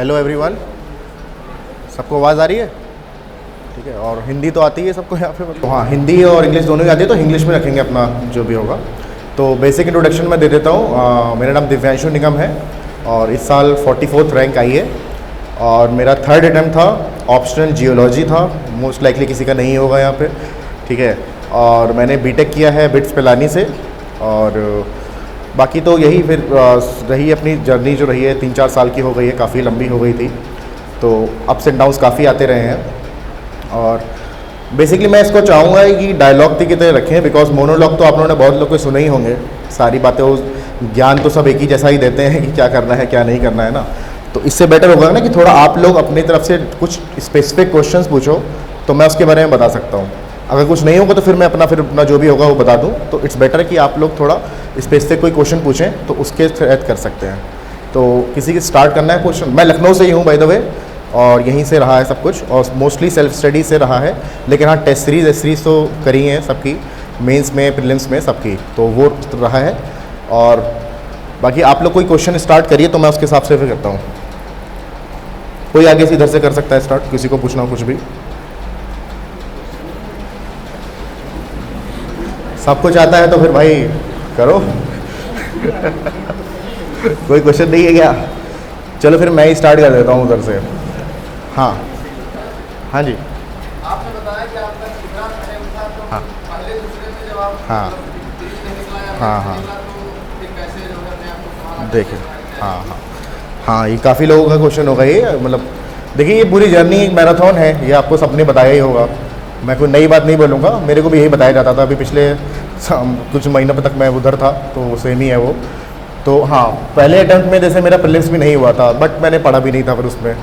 Hello everyone, सबको आवाज़ आ रही है? ठीक है। और हिंदी तो आती है सबको यहाँ पे? तो हाँ, हिंदी और इंग्लिश दोनों ही आती है, तो इंग्लिश में रखेंगे अपना जो भी होगा। तो बेसिक इंट्रोडक्शन मैं दे देता हूँ। मेरा नाम दिव्यांशु निगम है और इस साल 44th रैंक आई है और मेरा 3rd अटैम्प्ट था। ऑप्शनल जियोलॉजी था, मोस्ट लाइकली किसी का नहीं होगा यहाँ पे, ठीक है। और मैंने बीटेक किया है बिट्स पिलानी से। और बाकी तो यही फिर रही अपनी जर्नी जो रही है 3-4 साल की हो गई है, काफ़ी लंबी हो गई थी, तो अप्स एंड डाउन्स काफ़ी आते रहे हैं। और बेसिकली मैं इसको चाहूँगा कि डायलॉग की तरह रखें, बिकॉज मोनोलॉग तो आप लोगों ने बहुत लोग को सुने ही होंगे, सारी बातें वो ज्ञान तो सब एक ही जैसा ही देते हैं कि क्या करना है क्या नहीं करना है ना। तो इससे बेटर होगा ना कि थोड़ा आप लोग अपनी तरफ से कुछ स्पेसिफिक क्वेश्चंस पूछो तो मैं उसके बारे में बता सकता हूँ। अगर कुछ नहीं होगा तो फिर मैं अपना जो भी होगा वो बता दूँ। तो इट्स बेटर कि आप लोग थोड़ा स्पेसिफिक कोई क्वेश्चन पूछें तो उसके तहत कर सकते हैं। तो किसी की स्टार्ट करना है क्वेश्चन? मैं लखनऊ से ही हूँ बाय द वे, और यहीं से रहा है सब कुछ, और मोस्टली सेल्फ स्टडी से रहा है। लेकिन हाँ, टेस्ट सीरीज़ तो करी हैं सबकी, मेंस में प्रीलिम्स में सबकी, तो वो रहा है। और बाकी आप लोग कोई क्वेश्चन स्टार्ट करिए तो मैं उसके हिसाब से फिर करता हूँ। कोई आगे से इधर से कर सकता है स्टार्ट, किसी को पूछना हो कुछ भी। सब कुछ आता है तो फिर भाई करो। कोई क्वेश्चन नहीं है क्या? चलो फिर मैं ही स्टार्ट कर देता हूँ उधर से। हाँ हाँ जी। आपने बताया कि आपका तीसरा अटेम्प्ट था, तो हाँ पहले दूसरे में जब आप हाँ बीच में निकला या हाँ नहीं हाँ निकला, तो फिर कैसे जो है अपने आप को संभाला? देखिए, हाँ हाँ हाँ, ये काफ़ी लोगों का क्वेश्चन होगा ये। मतलब देखिए, ये पूरी जर्नी एक मैराथन है, ये आपको सबने बताया ही होगा, मैं कोई नई बात नहीं बोलूँगा। मेरे को भी यही बताया जाता था, अभी पिछले कुछ महीनों तक मैं उधर था, तो सेम ही है वो। तो हाँ, पहले अटेम्प्ट में जैसे मेरा प्रीलिम्स भी नहीं हुआ था, बट मैंने पढ़ा भी नहीं था फिर उसमें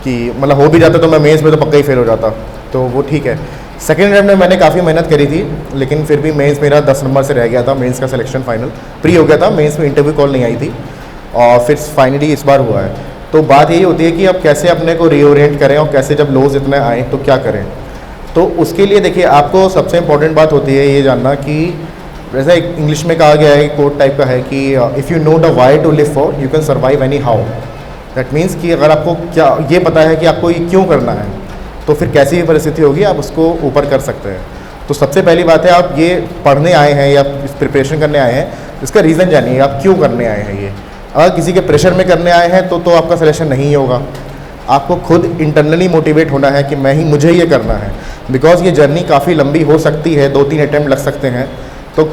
कि मतलब हो भी जाता तो मैं मेंस में तो पक्का ही फेल हो जाता, तो वो ठीक है। सेकेंड अटेम्प्ट में मैंने काफ़ी मेहनत करी थी, लेकिन फिर भी मेंस मेरा 10 नंबर से रह गया था। मेंस का सिलेक्शन फाइनल प्री हो गया था, मेंस में इंटरव्यू कॉल नहीं आई थी, और फिर फाइनली इस बार हुआ है। तो बात यही होती है कि अब कैसे अपने को रीओरिएंट करें, और कैसे जब लोज इतने आए तो क्या करें। तो उसके लिए देखिए, आपको सबसे इम्पोर्टेंट बात होती है ये जानना कि जैसा एक इंग्लिश में कहा गया है, कोट टाइप का है कि if you know the why to live for you can survive anyhow. That means कि अगर आपको क्या ये पता है कि आपको ये क्यों करना है, तो फिर कैसी भी परिस्थिति होगी आप उसको ऊपर कर सकते हैं। तो सबसे पहली बात है, आप ये पढ़ने आए हैं या प्रिपरेशन करने आए हैं, इसका रीज़न जानिए, आप क्यों करने आए हैं ये। अगर किसी के प्रेशर में करने आए हैं तो आपका सिलेक्शन नहीं होगा। आपको खुद इंटरनली मोटिवेट होना है कि मुझे ये करना है, बिकॉज ये जर्नी काफ़ी लंबी हो सकती है, 2-3 अटैम्प्ट लग सकते हैं। तो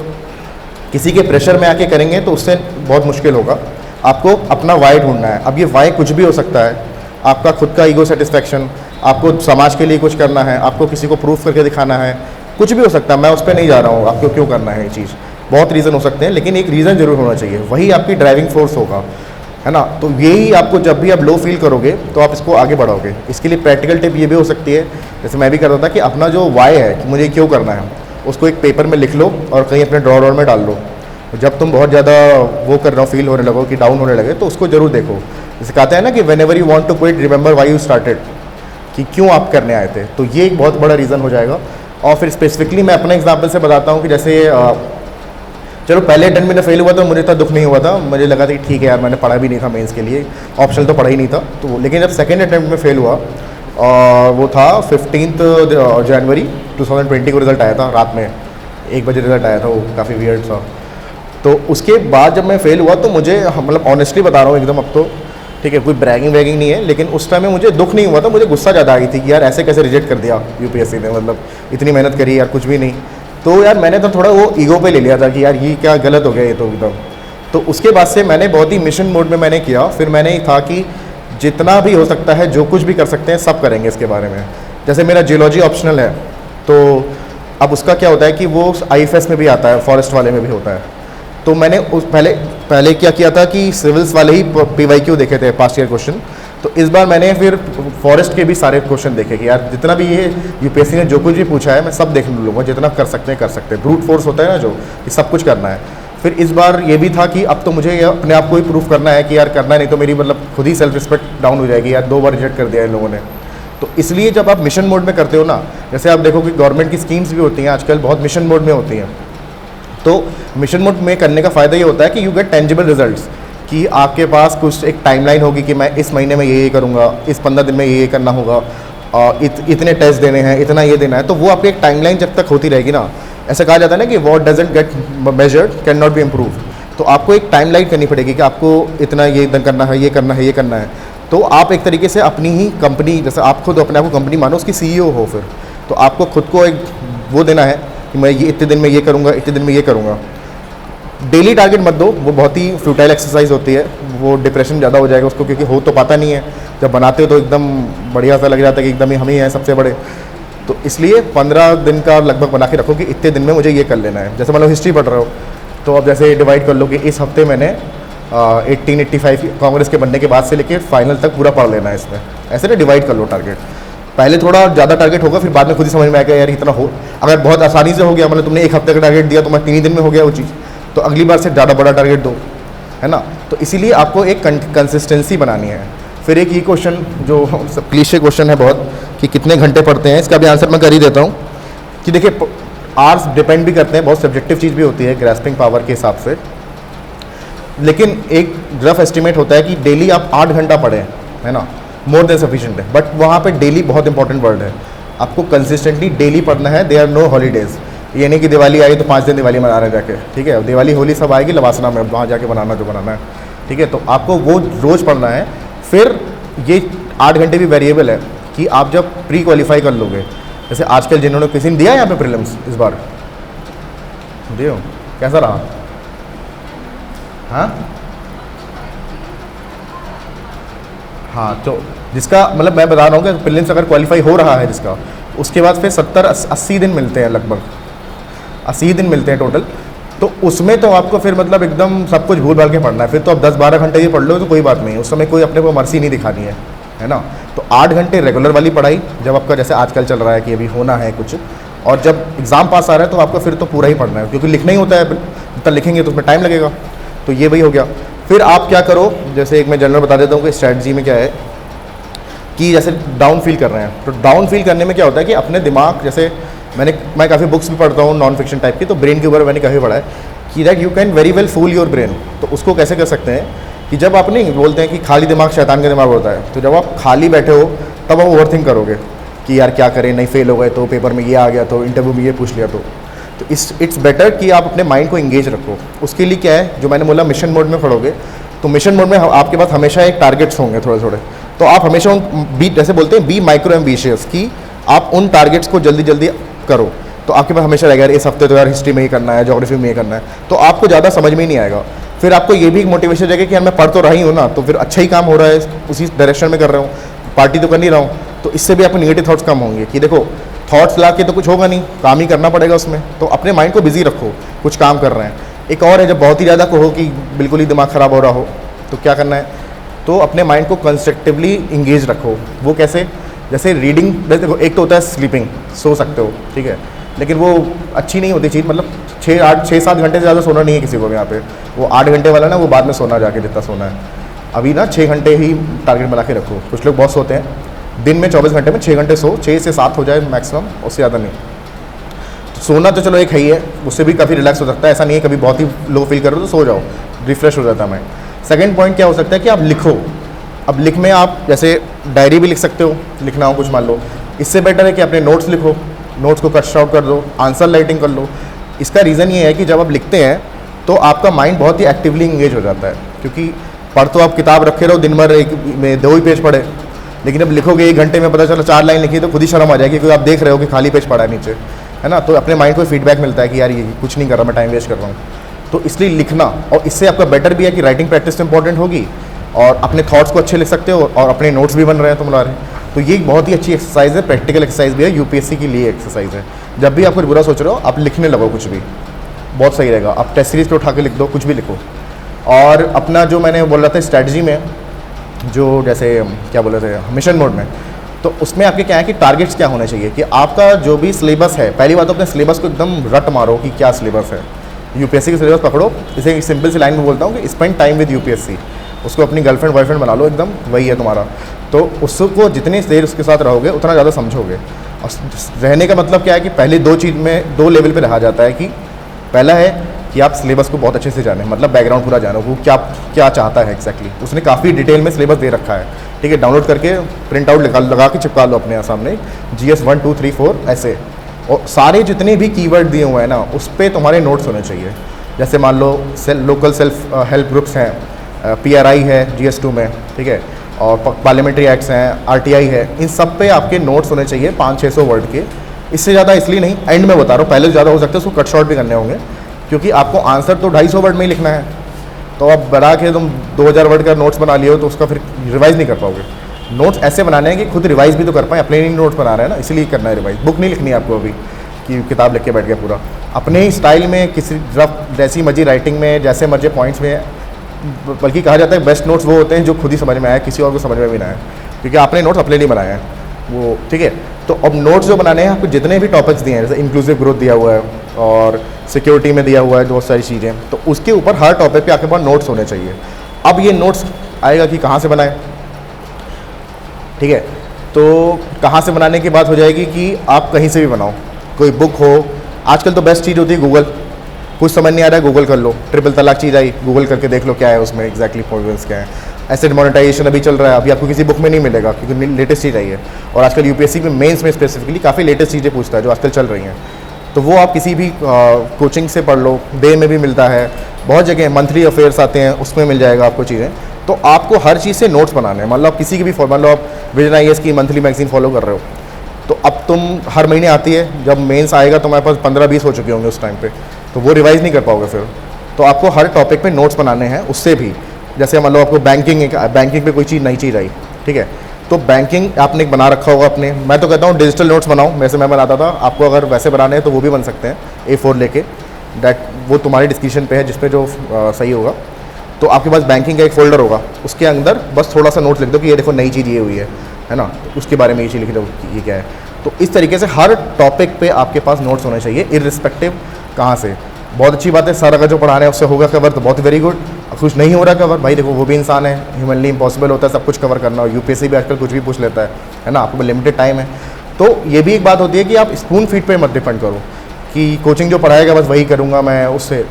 किसी के प्रेशर में आके करेंगे तो उससे बहुत मुश्किल होगा। आपको अपना वाई ढूंढना है। अब ये वाई कुछ भी हो सकता है, आपका खुद का ईगो सेटिस्फैक्शन, आपको समाज के लिए कुछ करना है, आपको किसी को प्रूफ करके दिखाना है, कुछ भी हो सकता है। मैं उस पर नहीं जा रहा हूँ आपको क्यों करना है ये चीज़, बहुत रीज़न हो सकते हैं, लेकिन एक रीज़न जरूर होना चाहिए, वही आपकी ड्राइविंग फोर्स होगा, है ना। तो यही आपको जब भी आप लो फील करोगे तो आप इसको आगे बढ़ाओगे। इसके लिए प्रैक्टिकल टिप ये भी हो सकती है, जैसे मैं भी करता था, कि अपना जो वाई है कि मुझे क्यों करना है, उसको एक पेपर में लिख लो और कहीं अपने ड्रॉर में डाल लो। जब तुम बहुत ज़्यादा वो कर रहे हो, फील होने लगो कि डाउन होने लगे, तो उसको जरूर देखो। जैसे कहते हैं ना कि whenever you want to quit remember why you started, कि क्यों आप करने आए थे। तो ये एक बहुत बड़ा रीज़न हो जाएगा। और फिर स्पेसिफिकली मैं अपने एग्जाम्पल से बताता हूँ कि जैसे चलो पहले अटेम्प्ट में फेल हुआ तो मुझे इतना दुख नहीं हुआ था, मुझे लगा था कि ठीक है यार, मैंने पढ़ा भी नहीं था मेंस के लिए, ऑप्शनल तो पढ़ा ही नहीं था। तो लेकिन जब सेकेंड अटेम्प्ट में फेल हुआ, और वो था 15 जनवरी 2020 को रिज़ल्ट आया था, रात में 1 बजे रिज़ल्ट आया था, वो काफ़ी वियर्ड था। तो उसके बाद जब मैं फेल हुआ तो मुझे, मतलब ऑनेस्टली बता रहा हूँ एकदम, अब तो ठीक है, कोई ब्रैगिंग वैगिंग नहीं है, लेकिन उस टाइम में मुझे दुख नहीं हुआ था, मुझे गुस्सा ज़्यादा आई थी कि यार ऐसे कैसे रिजेक्ट कर दिया यूपीएससी ने, मतलब इतनी मेहनत करी यार, कुछ भी नहीं। तो यार मैंने तो थोड़ा वो ईगो पे ले लिया था कि यार ये क्या गलत हो गया ये तो एकदम। तो उसके बाद से मैंने बहुत ही मिशन मोड में मैंने किया। फिर मैंने था कि जितना भी हो सकता है, जो कुछ भी कर सकते हैं, सब करेंगे इसके बारे में। जैसे मेरा जियोलॉजी ऑप्शनल है, तो अब उसका क्या होता है कि वो आईएफएस में भी आता है, फॉरेस्ट वाले में भी होता है। तो मैंने उस पहले क्या किया था कि सिविल्स वाले ही पीवाईक्यू देखे थे, पास्ट ईयर क्वेश्चन। तो इस बार मैंने फिर फॉरेस्ट के भी सारे क्वेश्चन देखे कि यार जितना भी ये यूपीएससी ने जो कुछ भी पूछा है मैं सब देख लूँगा, जितना कर सकते हैं कर सकते हैं। ब्रूट फोर्स होता है ना जो, ये सब कुछ करना है। फिर इस बार ये भी था कि अब तो मुझे अपने आप को ही प्रूफ करना है कि यार करना नहीं तो मेरी मतलब खुद ही सेल्फ रिस्पेक्ट डाउन हो जाएगी, यार 2 बार रिजेक्ट कर दिया इन लोगों ने। तो इसलिए जब आप मिशन मोड में करते हो ना, जैसे आप देखो कि गवर्नमेंट की स्कीम्स भी होती हैं आजकल, बहुत मिशन मोड में होती हैं। तो मिशन मोड में करने का फ़ायदा ये होता है कि यू गेट टेंजिबल रिजल्ट्स, कि आपके पास कुछ एक टाइमलाइन होगी कि मैं इस महीने में ये करूँगा, इस 15 दिन में ये करना होगा, इतने टेस्ट देने हैं, इतना ये देना है, तो वो आपकी एक टाइमलाइन जब तक होती रहेगी ना, ऐसा कहा जाता है ना कि what doesn't get measured can not be improve. तो आपको एक टाइमलाइन करनी पड़ेगी कि आपको इतना ये करना है, ये करना है, ये करना है। तो आप एक तरीके से अपनी ही कंपनी, जैसे आप खुद अपने आप को कंपनी मानो, उसकी CEO हो फिर, तो आपको खुद को एक वो देना है कि मैं ये इतने दिन में ये करूँगा, इतने दिन में ये करूँगा। डेली टारगेट मत दो, वो बहुत ही फ्यूटाइल एक्सरसाइज होती है, वो डिप्रेशन ज़्यादा हो जाएगा उसको, क्योंकि हो तो पाता नहीं है। जब बनाते हो तो एकदम बढ़िया सा लग जाता है कि एकदम ही हम ही हैं सबसे बड़े। तो इसलिए 15 दिन का लगभग बना के रखो कि इतने दिन में मुझे ये कर लेना है। जैसे मान लो हिस्ट्री पढ़ रहे हो, तो अब जैसे डिवाइड कर लो कि इस हफ्ते मैंने 1885 कांग्रेस के बनने के बाद से लेकर फाइनल तक पूरा पढ़ लेना है इसमें। ऐसे ना डिवाइड कर लो टारगेट। पहले थोड़ा ज़्यादा टारगेट होगा, फिर बाद में खुद ही समझ में आएगा यार इतना हो। अगर बहुत आसानी से हो गया, मतलब तुमने एक हफ्ते का टारगेट दिया, तुम्हें 3 ही दिन में हो गया वो चीज़, तो अगली बार से ज़्यादा बड़ा टारगेट दो, है ना। तो इसीलिए आपको एक कंसिस्टेंसी बनानी है। फिर एक ये क्वेश्चन जो क्लीशे क्वेश्चन है बहुत, कि कितने घंटे पढ़ते हैं, इसका भी आंसर मैं कर ही देता हूँ कि देखिए आवर्स डिपेंड भी करते हैं, बहुत सब्जेक्टिव चीज़ भी होती है ग्रास्पिंग पावर के हिसाब से, लेकिन एक रफ एस्टिमेट होता है कि डेली आप 8 घंटा पढ़ें, है ना, मोर देन सफिशिएंट है। बट वहाँ पे डेली बहुत इंपॉर्टेंट वर्ड है, आपको कंसिस्टेंटली डेली पढ़ना है। They are no holidays. ये नहीं कि दिवाली आई तो 5 दिन दिवाली मना रहे हैं जाके, ठीक है। दिवाली होली सब आएगी लवासना में, वहाँ जाके बनाना जो बनाना है, ठीक है। तो आपको वो रोज़ पढ़ना है। फिर ये 8 घंटे भी वेरिएबल है कि आप जब प्री क्वालिफाई कर लोगे, जैसे आजकल जिन्होंने किसी ने दिया है यहाँ पे प्रीलिम्स इस बार, दियो कैसा रहा? हाँ, तो जिसका मतलब मैं बता रहा हूँ कि प्रीलिम्स अगर क्वालिफाई हो रहा है जिसका, उसके बाद फिर 70-80 दिन मिलते हैं, लगभग 80 दिन मिलते हैं टोटल। तो उसमें तो आपको फिर मतलब एकदम सब कुछ भूल भाल के पढ़ना है। फिर तो आप 10-12 घंटे ये पढ़ लो तो कोई बात नहीं है, उस समय कोई अपने को मर्जी नहीं दिखानी है ना। तो 8 घंटे रेगुलर वाली पढ़ाई, जब आपका जैसे आजकल चल रहा है कि अभी होना है कुछ, और जब एग्ज़ाम पास आ रहा है तो आपको फिर तो पूरा ही पढ़ना है, क्योंकि लिखना ही होता है, जितना लिखेंगे तो उसमें टाइम लगेगा। तो ये वही हो गया। फिर आप क्या करो, जैसे एक मैं जनरल बता देता हूँ कि स्ट्रैटेजी में क्या है कि जैसे डाउन फील कर रहे हैं, तो डाउन फील करने में क्या होता है कि अपने दिमाग, जैसे मैं काफ़ी बुक्स भी पढ़ता हूँ नॉन फिक्शन टाइप की, तो ब्रेन के ऊपर मैंने काफ़ी पढ़ा है कि that you can very well fool your brain. तो उसको कैसे कर सकते हैं कि जब आप नहीं बोलते हैं कि खाली दिमाग शैतान का दिमाग होता है, तो जब आप खाली बैठे हो तब आप ओवर थिंक करोगे कि यार क्या करें, नहीं फेल हो गए तो, पेपर में ये आ गया तो, इंटरव्यू में ये पूछ लिया तो इट्स बेटर कि आप अपने माइंड को इंगेज रखो। उसके लिए क्या है, जो मैंने बोला मिशन मोड में पढ़ोगे, तो मिशन मोड में आपके पास हमेशा एक टारगेट्स होंगे थोड़े थोड़े, तो आप हमेशा उन जैसे बोलते हैं बी माइक्रो एम्बिशियस, कि आप उन टारगेट्स को जल्दी जल्दी करो। तो आपके पास हमेशा रहेगा यार इस हफ्ते तो यार हिस्ट्री में ही करना है, ज्योग्राफी में ही करना है, तो आपको ज़्यादा समझ में ही नहीं आएगा। फिर आपको ये भी एक मोटिवेशन रहेगा कि यार मैं पढ़ तो रही हूँ ना, तो फिर अच्छा ही काम हो रहा है, उसी डायरेक्शन में कर रहा हूँ, पार्टी तो कर नहीं रहा हूँ। तो इससे भी आपको निगेटिव थॉट्स कम होंगे कि देखो थॉट्स ला के तो कुछ होगा नहीं, काम ही करना पड़ेगा उसमें। तो अपने माइंड को बिजी रखो, कुछ काम कर रहे हैं। एक और है, जब बहुत ही ज़्यादा कहो कि बिल्कुल ही दिमाग ख़राब हो रहा हो, तो क्या करना है, तो अपने माइंड को कंस्ट्रक्टिवली इंगेज रखो। वो कैसे, जैसे रीडिंग, देखो एक तो होता है स्लीपिंग, सो सकते हो, ठीक है, लेकिन वो अच्छी नहीं होती चीज़। मतलब 6-7 घंटे से ज़्यादा सोना नहीं है किसी को भी यहाँ पे। वो 8 घंटे वाला ना, वो बाद में सोना जाके जितना सोना है। अभी ना 6 घंटे ही टारगेट बना के रखो। कुछ लोग बहुत सोते हैं, दिन में 24 घंटे में 6 घंटे सो, 6 से 7 हो जाए मैक्सिमम, उससे ज़्यादा नहीं। तो सोना तो चलो एक है ही है, उससे भी काफ़ी रिलैक्स हो सकता है। ऐसा नहीं है कभी बहुत ही लो फील करो तो सो जाओ, रिफ्रेश हो जाता है माइंड। सेकंड पॉइंट क्या हो सकता है कि आप लिखो। अब लिख में आप जैसे डायरी भी लिख सकते हो, लिखना हो कुछ मान लो। इससे बेटर है कि अपने नोट्स लिखो, नोट्स को कट आउट कर दो, आंसर राइटिंग कर लो। इसका रीज़न ये है कि जब आप लिखते हैं तो आपका माइंड बहुत ही एक्टिवली इंगेज हो जाता है, क्योंकि पढ़ तो आप किताब रखे रहो दिन भर, एक में 2 ही पेज पढ़े, लेकिन अब लिखोगे 1 घंटे में पता चला 4 लाइन लिखी, तो खुद ही शर्म आ जाएगी, क्योंकि आप देख रहे हो कि खाली पेज पड़ा है नीचे, है ना। तो अपने माइंड को फीडबैक मिलता है कि यार ये कुछ नहीं कर रहा, मैं टाइम वेस्ट कर रहा हूँ। तो इसलिए लिखना, और इससे आपका बेटर भी है कि राइटिंग प्रैक्टिस इंपॉर्टेंट होगी, और अपने थॉट्स को अच्छे लिख सकते हो, और अपने नोट्स भी बन रहे हैं तुम रहे। तो ये एक बहुत ही अच्छी एक्सरसाइज है, प्रैक्टिकल एक्सरसाइज भी है, यूपीएससी के लिए एक्सरसाइज है। जब भी आप कुछ बुरा सोच रहे हो, आप लिखने लगो कुछ भी, बहुत सही रहेगा। आप टेस्ट सीरीज पे उठा के लिख दो, कुछ भी लिखो। और अपना जो मैंने बोल रहा था स्ट्रैटेजी में, जो जैसे क्या बोल रहे थे मिशन मोड में, तो उसमें आपके क्या है कि टारगेट्स क्या होने चाहिए कि आपका जो भी सिलेबस है, पहली बात तो अपने सिलेबस को एकदम रट मारो कि क्या सिलेबस है। यूपीएससी की सिलेबस पकड़ो। इसे एक सिंपल सी लाइन में बोलता हूँ कि स्पेंड टाइम विद यूपीएससी। उसको अपनी गर्लफ्रेंड बॉयफ्रेंड बना लो, एकदम वही है तुम्हारा। तो उसको जितनी देर उसके साथ रहोगे उतना ज़्यादा समझोगे। और रहने का मतलब क्या है कि पहले 2 चीज़ में 2 लेवल पे रहा जाता है कि पहला है कि आप सिलेबस को बहुत अच्छे से जानें, मतलब बैकग्राउंड पूरा जानो, वो क्या क्या चाहता है एग्जैक्टली। उसने काफ़ी डिटेल में सिलेबस दे रखा है, ठीक है। डाउनलोड करके प्रिंट आउट लगा के चिपका लो अपने सामने, GS 1 2 3 4 ऐसे, और सारे जितने भी कीवर्ड दिए हुए हैं ना उस पर तुम्हारे नोट्स होने चाहिए। जैसे मान लो लोकल सेल्फ हेल्प ग्रुप्स हैं, PRI है GS 2 में, ठीक है, और पार्लियामेंट्री एक्ट्स हैं, RTI है, इन सब पे आपके नोट्स होने चाहिए 500-600 वर्ड के। इससे ज़्यादा इसलिए नहीं, एंड में बता रहा हूँ, पहले ज़्यादा हो सकता है, उसको कट शॉर्ट भी करने होंगे, क्योंकि आपको आंसर तो 250 वर्ड में ही लिखना है। तो अब बढ़ा के तुम 2000 वर्ड का नोट्स बना लियो तो उसका फिर रिवाइज़ नहीं कर पाओगे। नोट्स ऐसे बनाने हैं कि खुद रिवाइज़ भी तो कर पाएँ, अपने ही नोट्स बना रहे हैं ना, इसलिए करना है रिवाइज़। बुक नहीं लिखनी है आपको अभी कि किताब लिख के बैठ गया पूरा, अपने ही स्टाइल में, किसी रफ जैसी मर्जी राइटिंग में, जैसे मर्जी पॉइंट्स में। बल्कि कहा जाता है बेस्ट नोट्स वो होते हैं जो खुद ही समझ में आए, किसी और को समझ में भी ना आए, क्योंकि आपने नोट्स अपने लिए बनाए हैं वो, ठीक है। तो अब नोट्स जो बनाने हैं, आपको जितने भी टॉपिक्स दिए हैं, जैसे इंक्लूसिव ग्रोथ दिया हुआ है और सिक्योरिटी में दिया हुआ है बहुत सारी चीज़ें, तो उसके ऊपर हर टॉपिक पे आपके पास नोट्स होने चाहिए। अब ये नोट्स आएगा कि कहाँ से बनाएं, ठीक है। तो कहाँ से बनाने की बात हो जाएगी कि आप कहीं से भी बनाओ, कोई बुक हो। आजकल तो बेस्ट चीज़ होती है गूगल, कुछ समझ नहीं आ रहा है गूगल कर लो, ट्रिपल तलाक चीज़ आई, गूगल करके देख लो क्या है उसमें एग्जैक्टली पॉइंट्स क्या है। एसेट मोनेटाइजेशन अभी चल रहा है, अभी आपको किसी बुक में नहीं मिलेगा क्योंकि लेटेस्ट चीज़ आई है, और आजकल UPSC में मेंस में स्पेसिफिकली काफ़ी लेटेस्ट चीज़ें पूछता है जो आजकल चल रही हैं। तो वो आप किसी भी कोचिंग से पढ़ लो, डे में भी मिलता है, बहुत जगह मंथली अफेयर्स आते हैं उसमें मिल जाएगा आपको चीज़ें। तो आपको हर चीज़ से नोट्स बनाने हैं, मतलब किसी की भी मान लो आप विजन IAS की मंथली मैगजीन फॉलो कर रहे हो, तो अब तुम हर महीने आती है, जब मेंस आएगा तुम्हारे पास 15-20 हो चुके होंगे उस टाइम पे, तो वो रिवाइज़ नहीं कर पाओगे फिर। तो आपको हर टॉपिक पे नोट्स बनाने हैं। उससे भी जैसे मान लो आपको बैंकिंग पे कोई चीज़ नई चीज़ आई, ठीक है, तो बैंकिंग आपने एक बना रखा होगा अपने। मैं तो कहता हूँ डिजिटल नोट्स बनाओ, वैसे मैं बनाता था, आपको अगर वैसे बनाने हैं तो वो भी बन सकते हैं, A4 लेके, डैट वो तुम्हारी डिस्क्रिप्शन पे है जिसपे जो सही होगा। तो आपके पास बैंकिंग का एक फोल्डर होगा, उसके अंदर बस थोड़ा सा नोट्स लिख दो कि ये देखो नई चीज़ ये हुई है ना, उसके बारे में ये चीज़ लिख दो कि ये क्या है। तो इस तरीके से हर टॉपिक पे आपके पास नोट्स होने चाहिए, इर्रिस्पेक्टिव कहाँ से। बहुत अच्छी बात है, सर अगर जो पढ़ा रहे हैं उससे होगा कवर तो बहुत वेरी गुड। अब कुछ नहीं हो रहा कवर, भाई देखो वो भी इंसान है, ह्यूमनली इम्पॉसिबल होता है सब कुछ कवर करना, और UPSC भी आजकल कुछ भी पूछ लेता है ना, आपको लिमिटेड टाइम है। तो ये भी एक बात होती है कि आप स्पून फीड पे मत डिपेंड करो कि कोचिंग जो पढ़ाएगा बस वही करूँगा मैं, उससे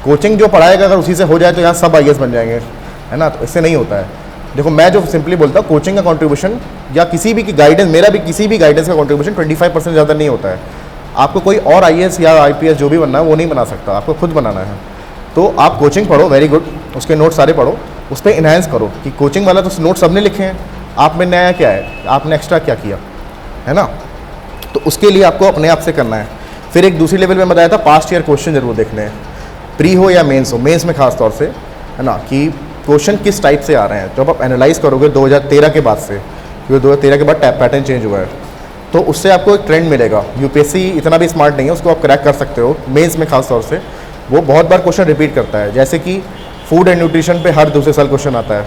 कोचिंग जो पढ़ाएगा अगर उसी से हो जाए तो यहाँ सब IAS बन जाएंगे, है ना। तो इससे नहीं होता है। देखो मैं जो सिंपली बोलता हूँ, कोचिंग का कंट्रीब्यूशन या किसी भी की गाइडेंस, मेरा भी किसी भी गाइडेंस का कंट्रीब्यूशन 25% ज़्यादा नहीं होता है। आपको कोई और IAS या IPS जो भी बनना है वो नहीं बना सकता, आपको खुद बनाना है। तो आप कोचिंग पढ़ो, वेरी गुड, उसके नोट्स सारे पढ़ो, उस पर इन्हांस करो कि कोचिंग वाला तो नोट्स सबने लिखे हैं, आप में नया क्या है, आपने एक्स्ट्रा क्या किया, है ना। तो उसके लिए आपको अपने आप से करना है। फिर एक दूसरी लेवल में बताया था, पास्ट ईयर क्वेश्चन जरूर देखने हैं, प्री हो या मेंस हो, मेंस में खास तौर से, है ना, कि क्वेश्चन किस टाइप से आ रहे हैं। जब आप एनालाइज करोगे 2013 के बाद से, क्योंकि 2013 के बाद पैटर्न चेंज हुआ है, तो उससे आपको एक ट्रेंड मिलेगा। UPSC इतना भी स्मार्ट नहीं है, उसको आप क्रैक कर सकते हो। मेंस में खास तौर से वो बहुत बार क्वेश्चन रिपीट करता है, जैसे कि फूड एंड न्यूट्रिशन पे हर दूसरे साल क्वेश्चन आता है,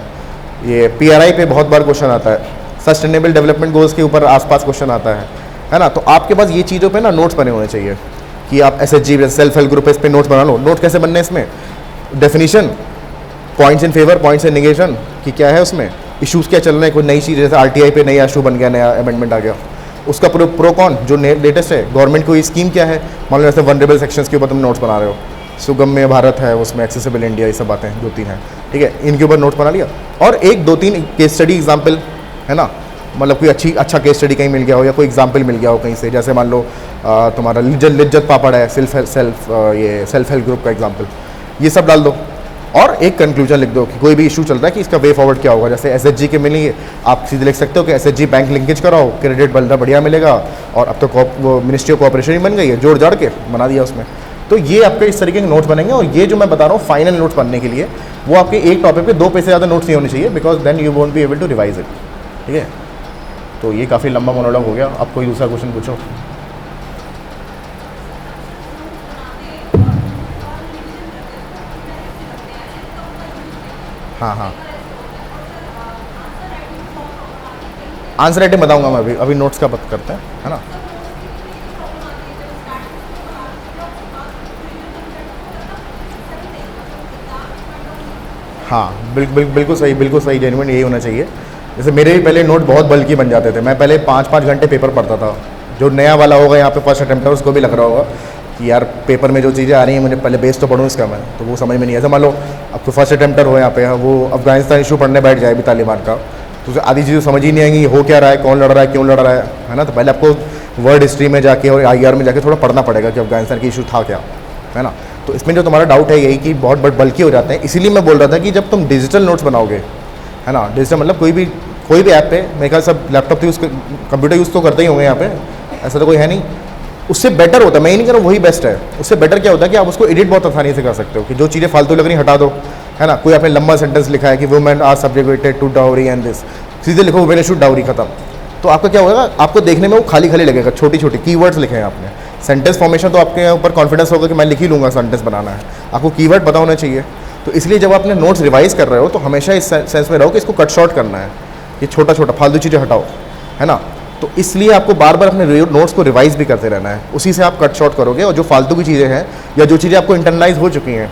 ये PRI पे बहुत बार क्वेश्चन आता है, सस्टेनेबल डेवलपमेंट गोल्स के ऊपर आसपास क्वेश्चन आता है ना। तो आपके पास ये चीज़ों पे ना नोट्स बने होने चाहिए कि आप SHG सेल्फ हेल्प ग्रुप इस पे नोट्स बना लो। नोट कैसे बनने इसमें, definition, points in favour, points in negation कि क्या है उसमें, इशूज़ क्या चल रहे हैं, कोई नई चीज़ जैसे RTI पे नया इशू बन गया, नया अमेंडमेंट आ गया, उसका प्रो कॉन जो लेटेस्ट है, गवर्नमेंट को ये स्कीम क्या है, मान लो जैसे वनरेबल सेक्शंस के ऊपर तुम नोट्स बना रहे हो, सुगम्य भारत है उसमें, एक्सेसिबल इंडिया, ये सब बातें 2-3 हैं, ठीक है, इनके ऊपर नोट्स बना लिया। और 1-2-3 केस स्टडी एग्जाम्पल, है ना, मतलब कोई अच्छा केस स्टडी कहीं मिल गया हो या कोई एग्जाम्पल मिल गया हो कहीं से, जैसे मान लो तुम्हारा लिज्जत पापड़ है, सेल्फ हेल्प ग्रुप का एग्जाम्पल, ये सब डाल दो। और एक कंक्लूजन लिख दो कि कोई भी इशू चल रहा है कि इसका वे फॉरवर्ड क्या होगा। जैसे SHG के मिलेंगे, आप सीधे लिख सकते हो कि SHG बैंक लिंकेज कराओ, क्रेडिट बढ़िया मिलेगा, और अब तो वो मिनिस्ट्री ऑफ कोऑपरेशन ही बन गई है, जोड़ जाड़ के बना दिया उसमें। तो ये आपके इस तरीके के नोट्स बनेंगे। और ये जो मैं बता रहा हूँ फाइनल नोट्स बनने के लिए, वो आपके एक टॉपिक पे 2 पेज से ज़्यादा नोट्स नहीं होने चाहिए, because then you won't be able to revise it, ठीक है। तो ये काफ़ी लंबा मोनोलॉग हो गया। अब कोई दूसरा क्वेश्चन पूछो। हाँ, आंसर राइटिंग बताऊंगा मैं अभी नोट्स का बात करते हैं, है ना। हाँ बिल्कुल सही जेन्युइन यही होना चाहिए। जैसे मेरे भी पहले नोट बहुत बल्कि बन जाते थे, मैं पहले 5-5 घंटे पेपर पढ़ता था। जो नया वाला होगा यहाँ पे फर्स्ट अटेम्प्ट है उसको भी लग रहा होगा कि यार पेपर में जो चीज़ें आ रही हैं मुझे पहले बेस तो पढ़ूँ इसका मैं, तो वो समझ में नहीं। ऐसा मान लो आपको फर्स्ट अटेम्प्टर हो यहाँ पे, वो अफगानिस्तान इशू पढ़ने बैठ जाए भी तालिबान का, तो उसे आधी चीज़ें समझ ही नहीं आएंगी, हो क्या रहा है, कौन लड़ रहा है, क्यों लड़ रहा है ना। तो पहले आपको वर्ल्ड हिस्ट्री में जाके और IR में जाके थोड़ा पढ़ना पड़ेगा कि अफगानिस्तान की इशू था क्या, है ना। तो इसमें जो तुम्हारा डाउट है यही कि बहुत बल्कि हो जाते हैं। इसीलिए मैं बोल रहा था कि जब तुम डिजिटल नोट्स बनाओगे, है ना, डिजिटल मतलब कोई भी ऐप पे, मेरे ख्याल सब लैपटॉप तो यूज़, कंप्यूटर यूज़ तो करते ही होंगे यहाँ पे, ऐसा तो कोई है नहीं। उससे बेटर होता है, मैं ये नहीं कह रहा वही बेस्ट है, उससे बेटर क्या होता है कि आप उसको एडिट बहुत आसानी से कर सकते हो, कि जो चीज़ें फालतू लग रही हटा दो, है ना। कोई आपने लंबा सेंटेंस लिखा है कि women are subjected to dowry and this, सीधे लिखो वुमेन शुड डाउरी, खत्म। तो आपका क्या होगा, आपको देखने में वो खाली खाली लगेगा, छोटी छोटी कीवर्ड्स लिखे हैं आपने। सेंटेंस फॉर्मेशन तो आपके ऊपर कॉन्फिडेंस होगा कि मैं लिख ही लूँगा, सेंटेंस बनाना है, आपको कीवर्ड पता होना चाहिए। तो इसलिए जब आपने नोट्स रिवाइज कर रहे हो तो हमेशा इस सेंस में रहो कि इसको कट शॉर्ट करना है, ये छोटा छोटा फालतू चीज़ें हटाओ, है ना। तो इसलिए आपको बार बार अपने नोट्स को रिवाइज भी करते रहना है, उसी से आप कट शॉर्ट करोगे। और जो फालतू की चीज़ें हैं या जो चीज़ें आपको इंटरनलाइज हो चुकी हैं,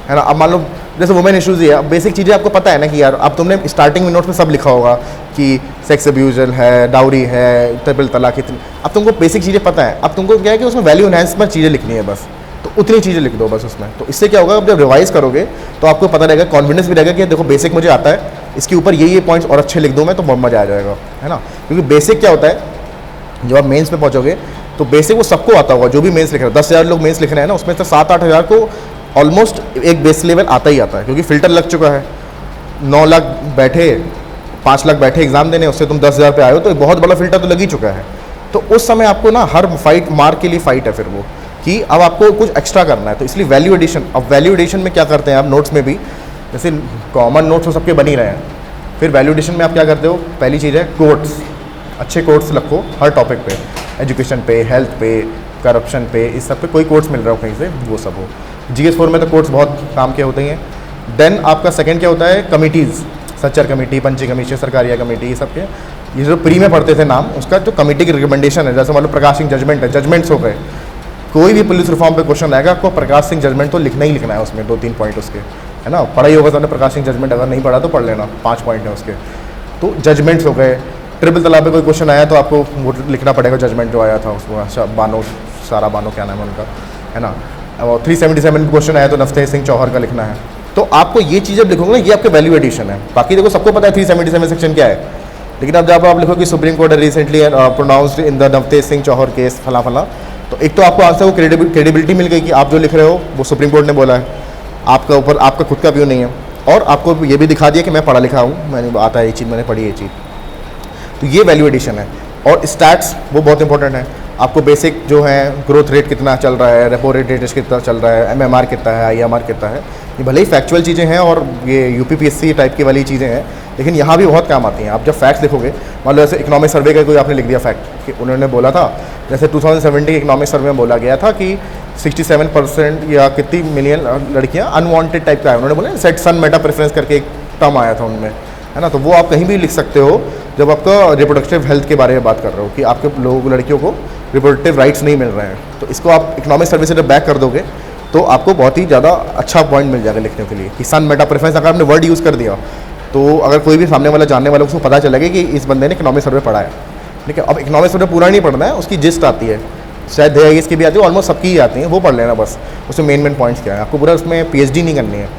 है ना, अब मान लो जैसे वुमेन इशूज़ ही है, अब बेसिक चीज़ें आपको पता है ना कि यार, अब तुमने स्टार्टिंग में नोट्स में सब लिखा होगा कि सेक्स अब्यूजल है, डाउरी है, ट्रिपल तलाक, इतनी, अब तुमको बेसिक चीज़ें पता है। अब तुमको क्या है कि उसमें वैल्यू एनहांसमेंट चीज़ें लिखनी है बस, तो उतनी चीज़ें लिख दो बस उसमें। तो इससे क्या होगा, जब रिवाइज करोगे तो आपको पता रहेगा, कॉन्फिडेंस भी रहेगा कि देखो बेसिक मुझे आता है, इसके ऊपर ये पॉइंट्स और अच्छे लिख दूँ मैं तो बहुत मज़ा आ जाएगा, है ना। क्योंकि बेसिक क्या होता है, जब आप मेंस में पहुंचोगे तो बेसिक वो सबको आता होगा, जो भी मेंस लिख रहे हैं। 10,000 लोग मेंस लिख रहे हैं ना, उसमें से 7-8 हज़ार को ऑलमोस्ट एक बेस लेवल आता ही आता है, क्योंकि फिल्टर लग चुका है। 9 लाख बैठे, 5 लाख बैठे एग्जाम देने, उससे तुम 10,000 पे आए हो, तो एक बहुत बड़ा फिल्टर तो लग ही चुका है। तो उस समय आपको ना हर फाइट मार्क के लिए फाइट है फिर वो, कि अब आपको कुछ एक्स्ट्रा करना है। तो इसलिए वैल्यू एडिशन, अब वैल्यू एडिशन में क्या करते हैं आप नोट्स में भी, जैसे कॉमन नोट्स तो सबके बन ही रहे हैं, फिर वैल्यू एडिशन में आप क्या करते हो, पहली चीज़ है कोट्स, अच्छे कोट्स रखो हर टॉपिक पे, एजुकेशन पे, हेल्थ पे, करप्शन पे, इस सब पे कोई कोट्स मिल रहा हो कहीं से, वो सब हो। GS4 में तो कोट्स बहुत काम के होते ही हैं। देन आपका सेकंड क्या होता है, committees, Sachar committee, Punchhi commission, Sarkaria committee, ये सब के, ये जो प्री में पढ़ते थे नाम, उसका जो कमेटी की रिकमेंडेशन है, जैसे मान लो प्रकाश सिंह जजमेंट है, जजमेंट्स हो गए, कोई भी पुलिस रिफॉर्म पे क्वेश्चन आएगा, आपको प्रकाश सिंह जजमेंट तो लिखना ही लिखना है उसमें, 2-3 पॉइंट उसके, है ना। पढ़ा ही होगा सबने प्रकाश सिंह जजमेंट, अगर नहीं पढ़ा तो पढ़ लेना, 5 पॉइंट है उसके। तो जजमेंट्स हो गए। ट्रिपल तलाक पे कोई क्वेश्चन आया तो आपको वो लिखना पड़ेगा, जजमेंट जो आया था उसको, बानो, सारा बानो क्या नाम है उनका, है ना। और 377 क्वेश्चन आया तो नवतेज सिंह चौहर का लिखना है। तो आपको ये चीज़ें लिखोगे ना, ये आपके वैल्यू एडिशन है। बाकी देखो सबको पता है 377 सेक्शन क्या है, लेकिन अब जब आप लिखो कि Supreme Court recently pronounced in the Navtej Singh Johar case फला फला, तो एक तो आपको आंसर वो क्रेडिबिलिटी मिल गई कि आप जो लिख रहे हो वो सुप्रीम कोर्ट ने बोला है, आपका ऊपर आपका खुद का व्यू नहीं है। और आपको ये भी दिखा दिया कि मैं पढ़ा लिखा हूँ, मैंने आता है ये चीज़, मैंने पढ़ी ये चीज़। तो ये वैल्यू एडिशन है। और स्टैट्स वो बहुत इंपॉर्टेंट है, आपको बेसिक जो है ग्रोथ रेट कितना चल रहा है, रेपो रेट कितना चल रहा है, MMR कितना है, IMR कितना है, ये भले ही फैक्चुअल चीज़ें हैं और ये UPPSC टाइप की वाली चीज़ें हैं, लेकिन यहाँ भी बहुत काम आती हैं। आप जब फैक्ट्स लिखोगे, मान लो जैसे इकोनॉमिक सर्वे का कोई आपने लिख दिया फैक्ट कि उन्होंने बोला था, जैसे 2017 इकोनॉमिक सर्वे में बोला गया था कि 67% या कितनी मिलियन लड़कियाँ अनवांटेड टाइप का है, उन्होंने बोला सेट सन मेटा प्रेफरेंस करके एक टर्म आया था उनमें, है ना। तो वो आप कहीं भी लिख सकते हो जब आपका रिप्रोडक्टिव हेल्थ के बारे में बात कर रहे हो कि आपके लोग लड़कियों को रिप्रोडक्टिव राइट्स नहीं मिल रहे हैं। तो इसको आप इकोनॉमिक सर्वे से जब बैक कर दोगे तो आपको बहुत ही ज़्यादा अच्छा पॉइंट मिल जाएगा लिखने के लिए कि सन मेटा प्रेफरेंस अगर आपने वर्ड यूज़ कर दिया तो अगर कोई भी सामने वाला जानने वाला उसको पता चलेगा कि इस बंदे ने इकोनॉमिक सर्वे पढ़ा है। ठीक है, अब इकोनॉमिक सर्वे पूरा नहीं पढ़ना है, उसकी जिस्ट आती है, शायद DIS की भी आती है, ऑलमोस्ट सबकी ही आती है, वो पढ़ लेना बस, उसमें मेन पॉइंट्स क्या है, आपको पूरा उसमें PhD नहीं करनी है।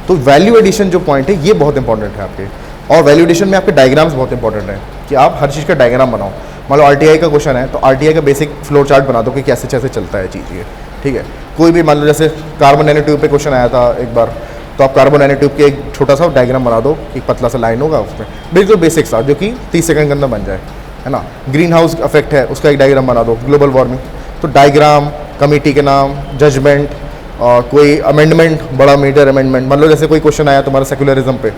तो वैल्यू एडिशन जो पॉइंट है ये बहुत इंपॉर्टेंट है आपके। और वैल्यू एडिशन में आपके डायग्राम्स बहुत इंपॉर्टेंट है कि आप हर चीज़ का डायग्राम बनाओ। मान लो RTI का क्वेश्चन है तो RTI का बेसिक फ्लो चार्ट बना दो कि कैसे कैसे चलता है चीज़ ये। ठीक है, कोई भी मान लो जैसे कार्बन नैनो ट्यूब पे क्वेश्चन आया था एक बार, तो आप कार्बन नैनो ट्यूब के एक छोटा सा डायग्राम बना दो, एक पतला सा लाइन होगा उसमें, बिल्कुल बेसिक सा, जो कि 30 सेकंड के अंदर बन जाए, है ना। ग्रीन हाउस इफेक्ट है उसका एक डायग्राम बना दो, ग्लोबल वार्मिंग, तो डायग्राम, कमेटी के नाम, जजमेंट, और कोई अमेंडमेंट, बड़ा मेजर अमेंडमेंट, मान लो जैसे कोई क्वेश्चन आया तुम्हारा सेकुलरिज्म पे,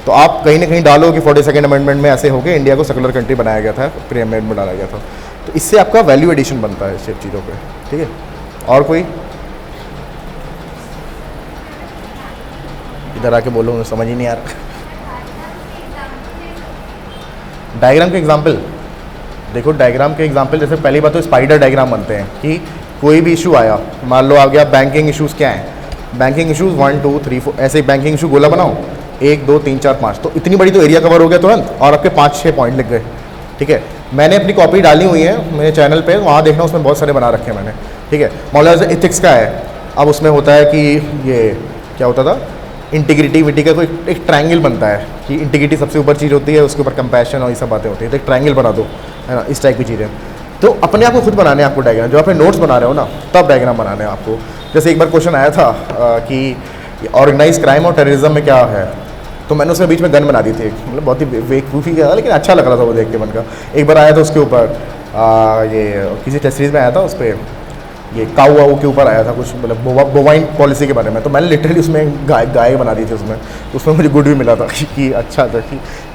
तो आप कहीं ना कहीं डालो कि 42nd अमेंडमेंट में ऐसे हो गए इंडिया को सेकुलर कंट्री बनाया गया था, प्री अमेंडमेंट डाला गया था। तो इससे आपका वैल्यू एडिशन बनता है सब चीज़ों पे। ठीक है, और कोई इधर आके बोलो, मुझे समझ ही नहीं आ रहा। डायग्राम के एग्जाम्पल देखो, डायग्राम के एग्जाम्पल जैसे पहली बात तो स्पाइडर डायग्राम बनते हैं कि कोई भी इशू आया, मान लो आ गया बैंकिंग इशूज़ क्या हैं, बैंकिंग इशूज़ 1 2 3 4 ऐसे बैंकिंग इशू गोला बनाओ, 1 2 3 4 5, तो इतनी बड़ी तो एरिया कवर हो गया तुरंत और आपके 5-6 पॉइंट लिख गए। ठीक है, मैंने अपनी कॉपी डाली हुई है मेरे चैनल पे, वहाँ देखना, उसमें बहुत सारे बना रखे हैं मैंने। ठीक है। मॉडल एनालिसिस एथिक्स का है। अब उसमें होता है कि ये क्या होता था, इंटीग्रिटी का कोई एक ट्रायंगल बनता है कि इंटीग्रिटी सबसे ऊपर चीज़ होती है, उसके ऊपर कंपैशन और ये सब बातें होती है, तो एक ट्रायंगल बना दो, है ना, इस टाइप की चीज़ें। तो अपने आप को खुद बनाने हैं आपको डायग्राम, जो अपने नोट्स बना रहे हो ना तब डायग्राम बनाने हैं आपको। जैसे एक बार क्वेश्चन आया था कि ऑर्गेनाइज क्राइम और टेररिज्म में क्या है, तो मैंने उसमें बीच में गन बना दी थी, मतलब बहुत ही बेवकूफ़ी का, लेकिन अच्छा लग रहा था वो देख के मन का। एक बार आया था उसके ऊपर ये किसी टेस्ट सीरीज में आया था, उस पर ये काऊ वाऊ के ऊपर आया था कुछ, मतलब बोवाइन पॉलिसी के बारे में, तो मैंने लिटरली उसमें गाय बना दी थी उसमें, तो उसमें मुझे गुड भी मिला था कि अच्छा था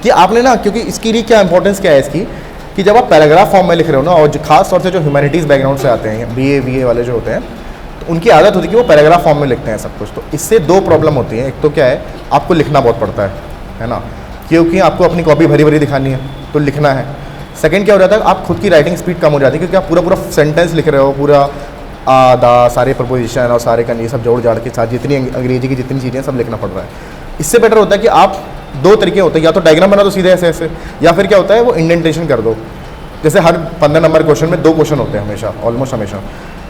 कि आपने ना, क्योंकि इसके लिए क्या इंपॉर्टेंस क्या है इसकी, कि जब आप पैराग्राफ फॉर्म में लिख रहे हो ना, और खास तौर से जो ह्यूमैनिटीज़ बैकग्राउंड से आते हैं, BA वाले जो होते हैं, तो उनकी आदत होती है कि वो पैराग्राफ फॉर्म में लिखते हैं सब कुछ। तो इससे दो प्रॉब्लम होती है, एक तो क्या है, आपको लिखना बहुत पड़ता है ना, क्योंकि आपको अपनी कॉपी भरी भरी दिखानी है तो लिखना है। सेकंड क्या हो जाता है, आप खुद की राइटिंग स्पीड कम हो जाती है, क्योंकि आप पूरा पूरा सेंटेंस लिख रहे हो, पूरा दा सारे प्रपोजिशन और सारे का ये सब जोड़ जाड़ के साथ जितनी अंग्रेजी की जितनी चीज़ें सब लिखना पड़ रहा है। इससे बेटर होता है कि आप दो तरीके होते हैं, या तो डायग्राम बना दो सीधे ऐसे ऐसे, या फिर क्या होता है वो इंडेंटेशन कर दो। जैसे हर 15 नंबर क्वेश्चन में 2 क्वेश्चन होते हैं हमेशा, ऑलमोस्ट हमेशा।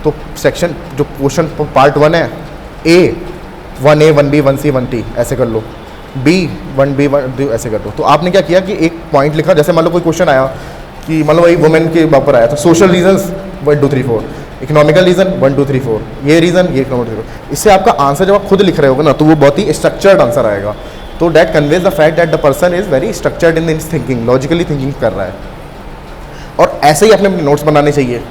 तो सेक्शन जो क्वेश्चन पार्ट 1 है, A 1A 1B 1C 1T ऐसे कर लो, B 1B 1 ऐसे कर दो। तो आपने क्या किया कि एक पॉइंट लिखा, जैसे मान लो कोई क्वेश्चन आया कि मान लो वही वुमेन के ऊपर आया, तो सोशल रीजंस 1 2 3 4, इकोनॉमिकल रीजन 1 2 3 4, ये रीजन ये इकोनॉमिक। इससे आपका आंसर जब आप खुद लिख रहे होगे ना, तो वो बहुत ही स्ट्रक्चर्ड आंसर आएगा। तो that conveys the fact that the person is very structured in this thinking, logically thinking कर रहा है। और ऐसे ही अपने अपने नोट्स बनाने चाहिए,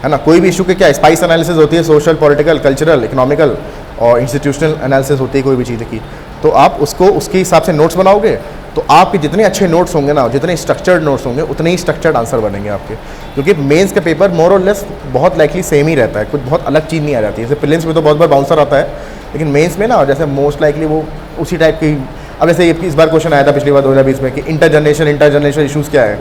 है ना। कोई भी इशू के क्या स्पाइस एनालिसिस होती है, सोशल, पॉलिटिकल, कल्चरल, इकोनॉमिकल और इंस्टीट्यूशनल एनालिसिस होती है कोई भी चीज़ की। तो आप उसको उसके हिसाब से नोट्स बनाओगे, तो आपके जितने अच्छे नोट्स होंगे ना, जितने स्ट्रक्चर्ड नोट्स होंगे, उतने ही स्ट्रक्चर्ड आंसर बनेंगे आपके। क्योंकि मेंस का पेपर मोर और लेस बहुत लाइकली सेम ही रहता है, कुछ बहुत अलग चीज़ नहीं आ जाती है। जैसे प्रीलिम्स में तो बहुत बार बाउंसर आता है, लेकिन मेंस में ना जैसे मोस्ट लाइकली वो उसी टाइप की। अब जैसे इस बार क्वेश्चन आया था पिछली बार 2020 में कि इंटर जनरेशन इशूज़ क्या है।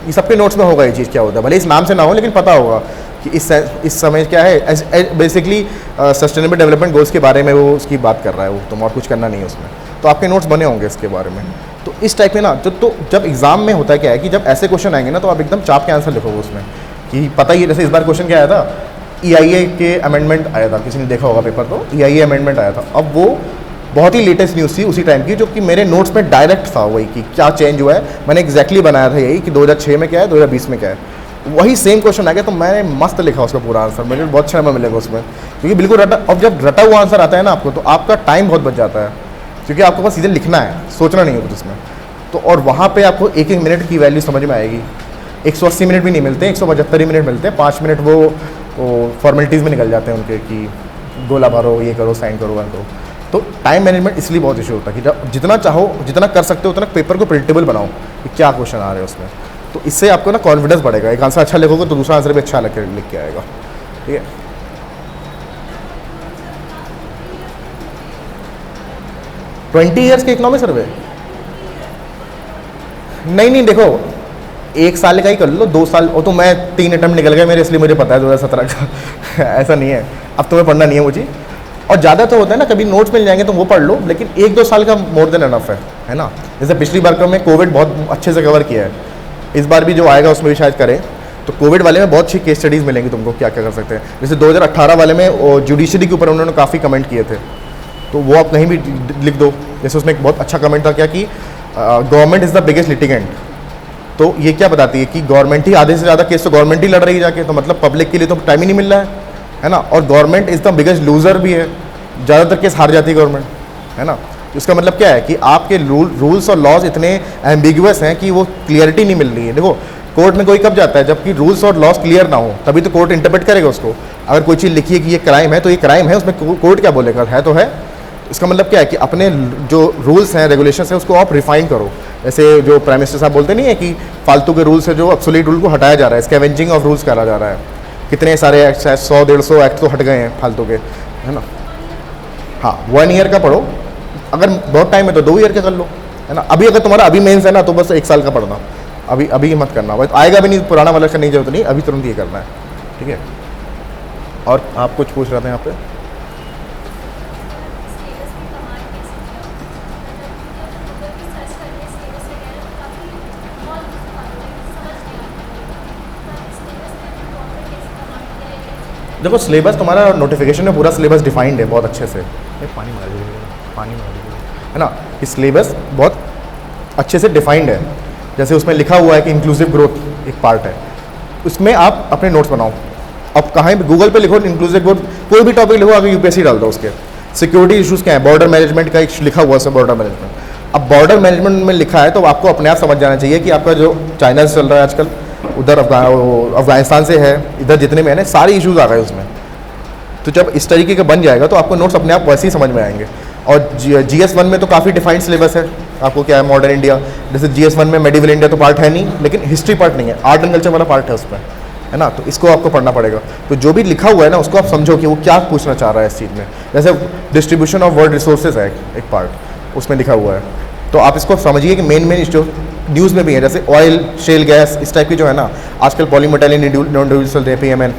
ये सबके नोट्स में होगा ये चीज़ क्या होता है, भले इस नाम से ना हो, लेकिन पता होगा कि इस समय क्या है। बेसिकली सस्टेनेबल डेवलपमेंट गोल्स के बारे में वो उसकी बात कर रहा है, वो तुम और कुछ करना नहीं है उसमें, तो आपके नोट्स बने होंगे इसके बारे में। तो इस टाइप में ना तो जब एग्जाम में होता है क्या है कि जब ऐसे क्वेश्चन आएंगे ना, तो आप एकदम चाप के आंसर लिखोगे उसमें कि पता ही। जैसे इस बार क्वेश्चन क्या आया था, EIA के अमेंडमेंट आया था, किसी ने देखा होगा पेपर, तो EIA अमेंडमेंट आया था। अब वो बहुत ही लेटेस्ट न्यूज़ थी उसी टाइम की, जो कि मेरे नोट्स में डायरेक्ट था वही कि क्या चेंज हुआ है। मैंने एग्जैक्टली बनाया था यही कि 2006 में क्या है, 2020 में क्या है, वही सेम क्वेश्चन आ गया। तो मैंने मस्त लिखा उसका पूरा आंसर, मुझे बहुत अच्छा नंबर मिलेगा उसमें, क्योंकि बिल्कुल रटा। अब जब रटा हुआ आंसर आता है ना आपको, तो आपका टाइम बहुत बच जाता है, क्योंकि आपको बस सीधे लिखना है, सोचना नहीं होता उसमें। तो और वहाँ पे आपको एक एक मिनट की वैल्यू समझ में आएगी। 180 मिनट भी नहीं मिलते, 175 ही मिनट मिलते हैं। 5 मिनट वो फॉर्मेलिटीज़ में निकल जाते हैं उनके, कि गोला भरो, ये करो, साइन करो, वन करो। तो टाइम मैनेजमेंट इसलिए बहुत इशू होता है कि जब जितना चाहो, जितना कर सकते हो, उतना पेपर को प्रेडिक्टेबल बनाओ कि क्या क्वेश्चन आ रहे हैं उसमें। तो इससे आपको ना कॉन्फिडेंस बढ़ेगा। एक आंसर अच्छा लिखोगे तो दूसरा आंसर भी अच्छा लिख के आएगा, ठीक है। ट्वेंटी ईयर्स के इकोनॉमिक सर्वे नहीं, देखो 1 साल का ही कर लो, 2 साल, और तो मैं 3 अटेम्प्ट निकल गए मेरे, इसलिए मुझे पता है 2017 का ऐसा नहीं है, अब तुम्हें पढ़ना नहीं है मुझे। और ज़्यादा तो होता है ना, कभी नोट्स मिल जाएंगे तो वो पढ़ लो, लेकिन 1-2 साल का मोर देन एनफ है ना। जैसे पिछली बार का मैं कोविड बहुत अच्छे से कवर किया है, इस बार भी जो आएगा उसमें भी शायद करें। तो कोविड वाले में बहुत अच्छी केस स्टडीज़ मिलेंगी तुमको, क्या क्या कर सकते हैं। जैसे 2018 वाले में जुडिशरी के ऊपर उन्होंने काफ़ी कमेंट किए थे, तो वो आप कहीं भी लिख दो। जैसे उसमें एक बहुत अच्छा कमेंट था क्या कि government is the biggest litigant. तो ये क्या बताती है कि गवर्नमेंट ही आधे से ज़्यादा केस तो गवर्नमेंट ही लड़ रही है जाके, तो मतलब पब्लिक के लिए तो टाइम ही नहीं मिल रहा है ना। और government is the biggest loser भी है, ज़्यादातर केस हार जाती है गवर्नमेंट, है ना। इसका मतलब क्या है कि आपके रूल्स और लॉज इतने एम्बिगुअस हैं कि वो क्लियरिटी नहीं मिल रही है। देखो कोर्ट में कोई कब जाता है, जबकि रूल्स और लॉज क्लियर ना हो, तभी तो कोर्ट इंटरप्रेट करेगा उसको। अगर कोई चीज़ लिखी है कि ये क्राइम है, तो ये क्राइम है, उसमें कोर्ट क्या बोलेगा, है तो है। इसका मतलब क्या है कि अपने जो रूल्स हैं, रेगुलेशंस हैं, उसको आप रिफाइन करो। जैसे जो प्राइम मिनिस्टर साहब बोलते नहीं है कि फालतू के रूल्स है, जो ऑब्सोलीट रूल को हटाया जा रहा है, स्कैवेंजिंग ऑफ रूल्स करा जा रहा है। कितने सारे एक्ट, 100-150 एक्ट तो हट गए हैं फालतू के, है ना। हाँ, 1 ईयर का पढ़ो, अगर बहुत टाइम है तो 2 ईयर का कर लो, है ना। अभी अगर तुम्हारा अभी मेंस है ना, तो बस 1 साल का पढ़ना, अभी मत करना, बस आएगा भी नहीं, पुराना वाला करने की जरूरत नहीं, अभी तुरंत ये करना है, ठीक है। और आप कुछ पूछ रहे थे यहाँ पे? देखो सिलेबस तुम्हारा नोटिफिकेशन में पूरा सिलेबस डिफाइंड है बहुत अच्छे से। पानी मार दीजिए, पानी मार दीजिए, है ना। कि सिलेबस बहुत अच्छे से डिफाइंड है। जैसे उसमें लिखा हुआ है कि इंक्लूसिव ग्रोथ एक पार्ट है, उसमें आप अपने नोट्स बनाओ। अब कहीं भी गूगल पे लिखो इंक्लूसिव ग्रोथ, कोई भी टॉपिक लिखो, आगे यूपीएससी डाल दो उसके। सिक्योरिटी इशूज़ क्या है, बॉर्डर मैनेजमेंट का एक लिखा हुआ है बॉर्डर मैनेजमेंट। अब बॉर्डर मैनेजमेंट में लिखा है तो आपको अपने आप समझ जाना चाहिए कि आपका जो चाइना से चल रहा है आजकल, उधर अफगानिस्तान से है, इधर जितने में है ना सारे इश्यूज़ आ गए उसमें। तो जब इस तरीके का बन जाएगा तो आपको नोट्स अपने आप वैसे ही समझ में आएंगे। और GS1 में तो काफ़ी डिफाइंड सिलेबस है। आपको क्या है, मॉडर्न इंडिया, जैसे GS1 में मेडिवल इंडिया तो पार्ट है नहीं, लेकिन हिस्ट्री पार्ट नहीं है, आर्ट एंड कल्चर वाला पार्ट है उसमें, है ना। तो इसको आपको पढ़ना पड़ेगा। तो जो भी लिखा हुआ है ना उसको आप समझो कि वो क्या पूछना चाह रहा है इस चीज़ में। जैसे डिस्ट्रीब्यूशन ऑफ वर्ल्ड रिसोर्सेज है एक पार्ट, उसमें लिखा हुआ है। तो आप इसको समझिए कि मेन जो न्यूज़ में भी है, जैसे ऑयल, शेल गैस, इस टाइप की जो है ना आजकल पॉलीमेटाइलिन नॉन रिड्यूसिबल PMN,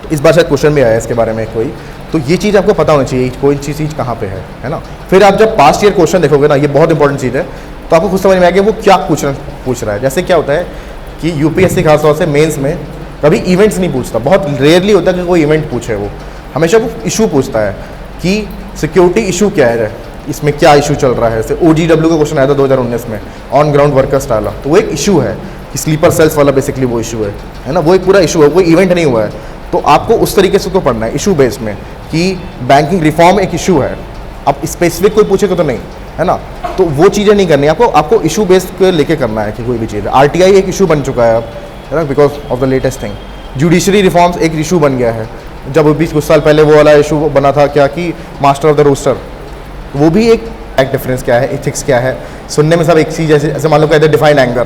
तो इस बार शायद क्वेश्चन भी आया इसके बारे में कोई। तो ये चीज़ आपको पता होनी चाहिए कोई चीज़ कहाँ पे है ना। फिर आप जब पास्ट ईयर क्वेश्चन देखोगे ना, ये बहुत इंपॉर्टेंट चीज़ है, तो आपको खुद समझ में आएगा वो क्या पूछ रहा है। जैसे क्या होता है कि यूपीएससी खासतौर से मेंस में कभी इवेंट्स नहीं पूछता, बहुत रेयरली होता है कि कोई इवेंट पूछे। वो हमेशा वो इशू पूछता है कि सिक्योरिटी इशू क्या है, इसमें क्या इशू चल रहा है। जैसे OGW का क्वेश्चन आया था 2019 में, ऑन ग्राउंड वर्कर्स डाला, तो वो एक इशू है कि स्लीपर सेल्स वाला बेसिकली वो इशू है ना। वो एक पूरा इशू है, कोई इवेंट नहीं हुआ है। तो आपको उस तरीके से तो पढ़ना है इशू बेस्ड में कि बैंकिंग रिफॉर्म एक इशू है। अब स्पेसिफिक कोई पूछेगा तो नहीं, है ना। तो वो चीज़ें नहीं करनी आपको इशू बेस्ड लेके करना है कि कोई भी चीज़। RTI एक इशू बन चुका है अब, है ना, because of the latest thing. Judiciary reforms एक इशू बन गया है। जब अभी कुछ साल पहले वो वाला इशू बना था क्या कि मास्टर ऑफ द रोस्टर, वो भी एक डिफरेंस क्या है, एथिक्स क्या है। सुनने में सब एक चीज़ जैसे मान लो कहते हैं डिफाइन एंगर,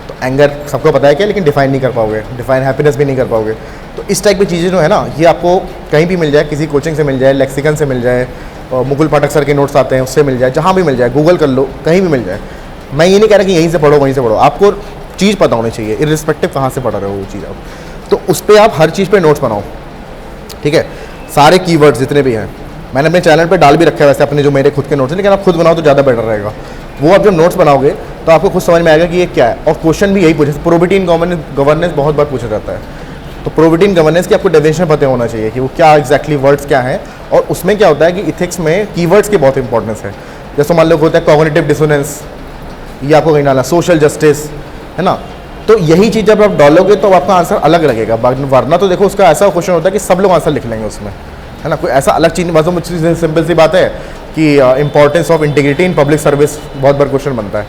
तो एंगर सबको पता है क्या, लेकिन डिफाइन नहीं कर पाओगे, डिफाइन हैप्पीनेस भी नहीं कर पाओगे। तो इस टाइप की चीज़ें जो है ना, ये आपको कहीं भी मिल जाए, किसी कोचिंग से मिल जाए, लेक्सिकन से मिल जाए, मुकुल पाठक सर के नोट्स आते हैं उससे मिल जाए, जहाँ भी मिल जाए, गूगल कर लो, कहीं भी मिल जाए। मैं ये नहीं कह रहा कि यहीं से पढ़ो वहीं से पढ़ो, आपको चीज़ पता होनी चाहिए इर्रिस्पेक्टिव कहाँ से पढ़ रहे हो वो चीज़ आप। तो उस पर आप हर चीज़ पे नोट्स बनाओ, ठीक है। सारे कीवर्ड्स जितने भी हैं मैंने अपने चैनल पे डाल भी रखे हैं वैसे अपने जो मेरे खुद के नोट्स हैं, लेकिन आप खुद बनाओ तो ज़्यादा बेटर रहेगा। वो आप जब नोट्स बनाओगे तो आपको खुद समझ में आएगा कि ये क्या है। और क्वेश्चन भी यही पूछे, प्रोबेबिलिटी इन गवर्नेंस बहुत बार पूछा जाता है। तो प्रोबेबिलिटी इन गवर्नेंस की आपको डेफिनेशन पता होना चाहिए कि वो क्या एग्जैक्टली वर्ड्स क्या हैं। और उसमें क्या होता है कि इथिक्स में कीवर्ड्स की बहुत इंपॉर्टेंस है। जैसे मान लो होता है कॉग्निटिव डिसोनेंस, ये आपको कहीं डालना, सोशल जस्टिस, है ना। तो यही चीज़ जब आप डालोगे तो आपका आंसर अलग लगेगा। वरना तो देखो उसका ऐसा क्वेश्चन होता है कि सब लोग आंसर लिख लेंगे उसमें, है ना। कोई ऐसा अलग चीज़ नहीं, बस सिंपल सी बात है कि importance of integrity in public service बहुत बार क्वेश्चन बनता है,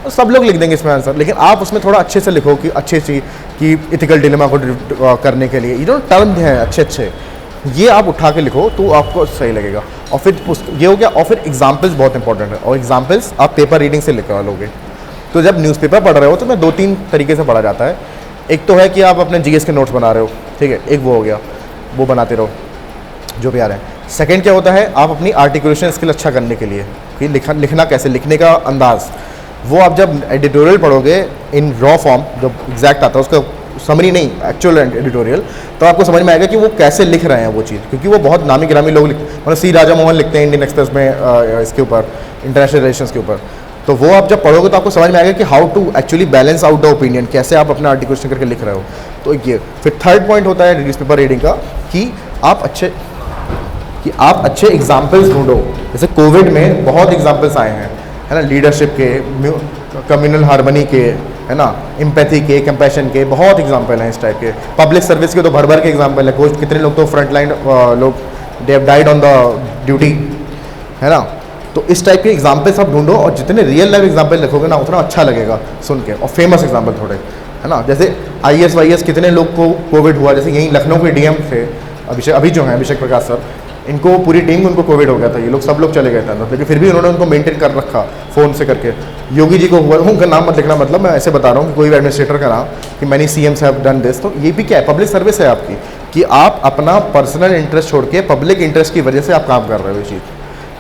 तो सब लोग लिख देंगे इसमें आंसर। लेकिन आप उसमें थोड़ा अच्छे से लिखो कि अच्छी चीज़ कि इथिकल डिलेमा को करने के लिए ये जो टर्म हैं अच्छे ये आप उठा के लिखो तो आपको सही लगेगा। और फिर ये हो गया। और फिर एग्जाम्पल्स बहुत इंपॉर्टेंट है, और एग्जाम्पल्स आप पेपर रीडिंग से लिखवा लोगे। तो जब न्यूज़पेपर पढ़ रहे हो तो मैं 2-3 तरीके से पढ़ा जाता है। एक तो है कि आप अपने GS के नोट्स बना रहे हो, ठीक है, एक वो हो गया, वो बनाते रहो जो भी आ रहे हैं। सेकंड क्या होता है, आप अपनी आर्टिकुलेशन स्किल अच्छा करने के लिए कि लिखना कैसे, लिखने का अंदाज़, वो आप जब एडिटोरियल पढ़ोगे इन रॉ फॉर्म, जब एग्जैक्ट आता है उसका समरी नहीं, एक्चुअल एडिटोरियल, तो आपको समझ में आएगा कि वो कैसे लिख रहे हैं वो चीज़। क्योंकि वो बहुत नामी गिरामी लोग मतलब C राजा मोहन लिखते हैं इंडियन एक्सप्रेस में इसके ऊपर, इंटरनेशनल रिलेशंस के ऊपर। तो वो आप जब पढ़ोगे तो आपको समझ में आएगा कि how to actually balance out the opinion, कैसे आप अपना आर्टिकुलेशन करके लिख रहे हो। तो ये फिर थर्ड पॉइंट होता है न्यूज़पेपर रीडिंग का कि आप अच्छे एग्जाम्पल्स ढूंढो। जैसे कोविड में बहुत एग्जाम्पल्स आए हैं, है ना, लीडरशिप के, कम्युनल हार्मनी के, है ना, एम्पैथी के, कंपैशन के, बहुत एग्जाम्पल हैं इस टाइप के। पब्लिक सर्विस के तो भर भर के एग्जाम्पल है। कुछ कितने लोग तो फ्रंट लाइन लोग they have died on the duty, है ना। तो इस टाइप के एग्जाम्पल्स आप ढूंढो, और जितने रियल लाइफ एग्जाम्पल लिखोगे ना उतना अच्छा लगेगा सुन के। और फेमस एग्जाम्पल थोड़े, है ना, जैसे IAS YAS कितने लोग को कोविड हुआ। जैसे यहीं लखनऊ के DM थे अभी जो हैं अभिषेक प्रकाश सर, इनको पूरी टीम उनको कोविड हो गया था, ये लोग सब लोग चले गए थे अंदर, लेकिन फिर भी उन्होंने उनको मेंटेन कर रखा फ़ोन से करके। योगी जी को हुआ, उनका नाम मत लिखना, मतलब मैं ऐसे बता रहा हूँ कि कोई भी एडमिनिस्ट्रेटर का नाम कि many CMs have done this. तो ये भी क्या है, पब्लिक सर्विस है आपकी, कि आप अपना पर्सनल इंटरेस्ट छोड़ के पब्लिक इंटरेस्ट की वजह से आप काम कर रहे हो ये चीज़।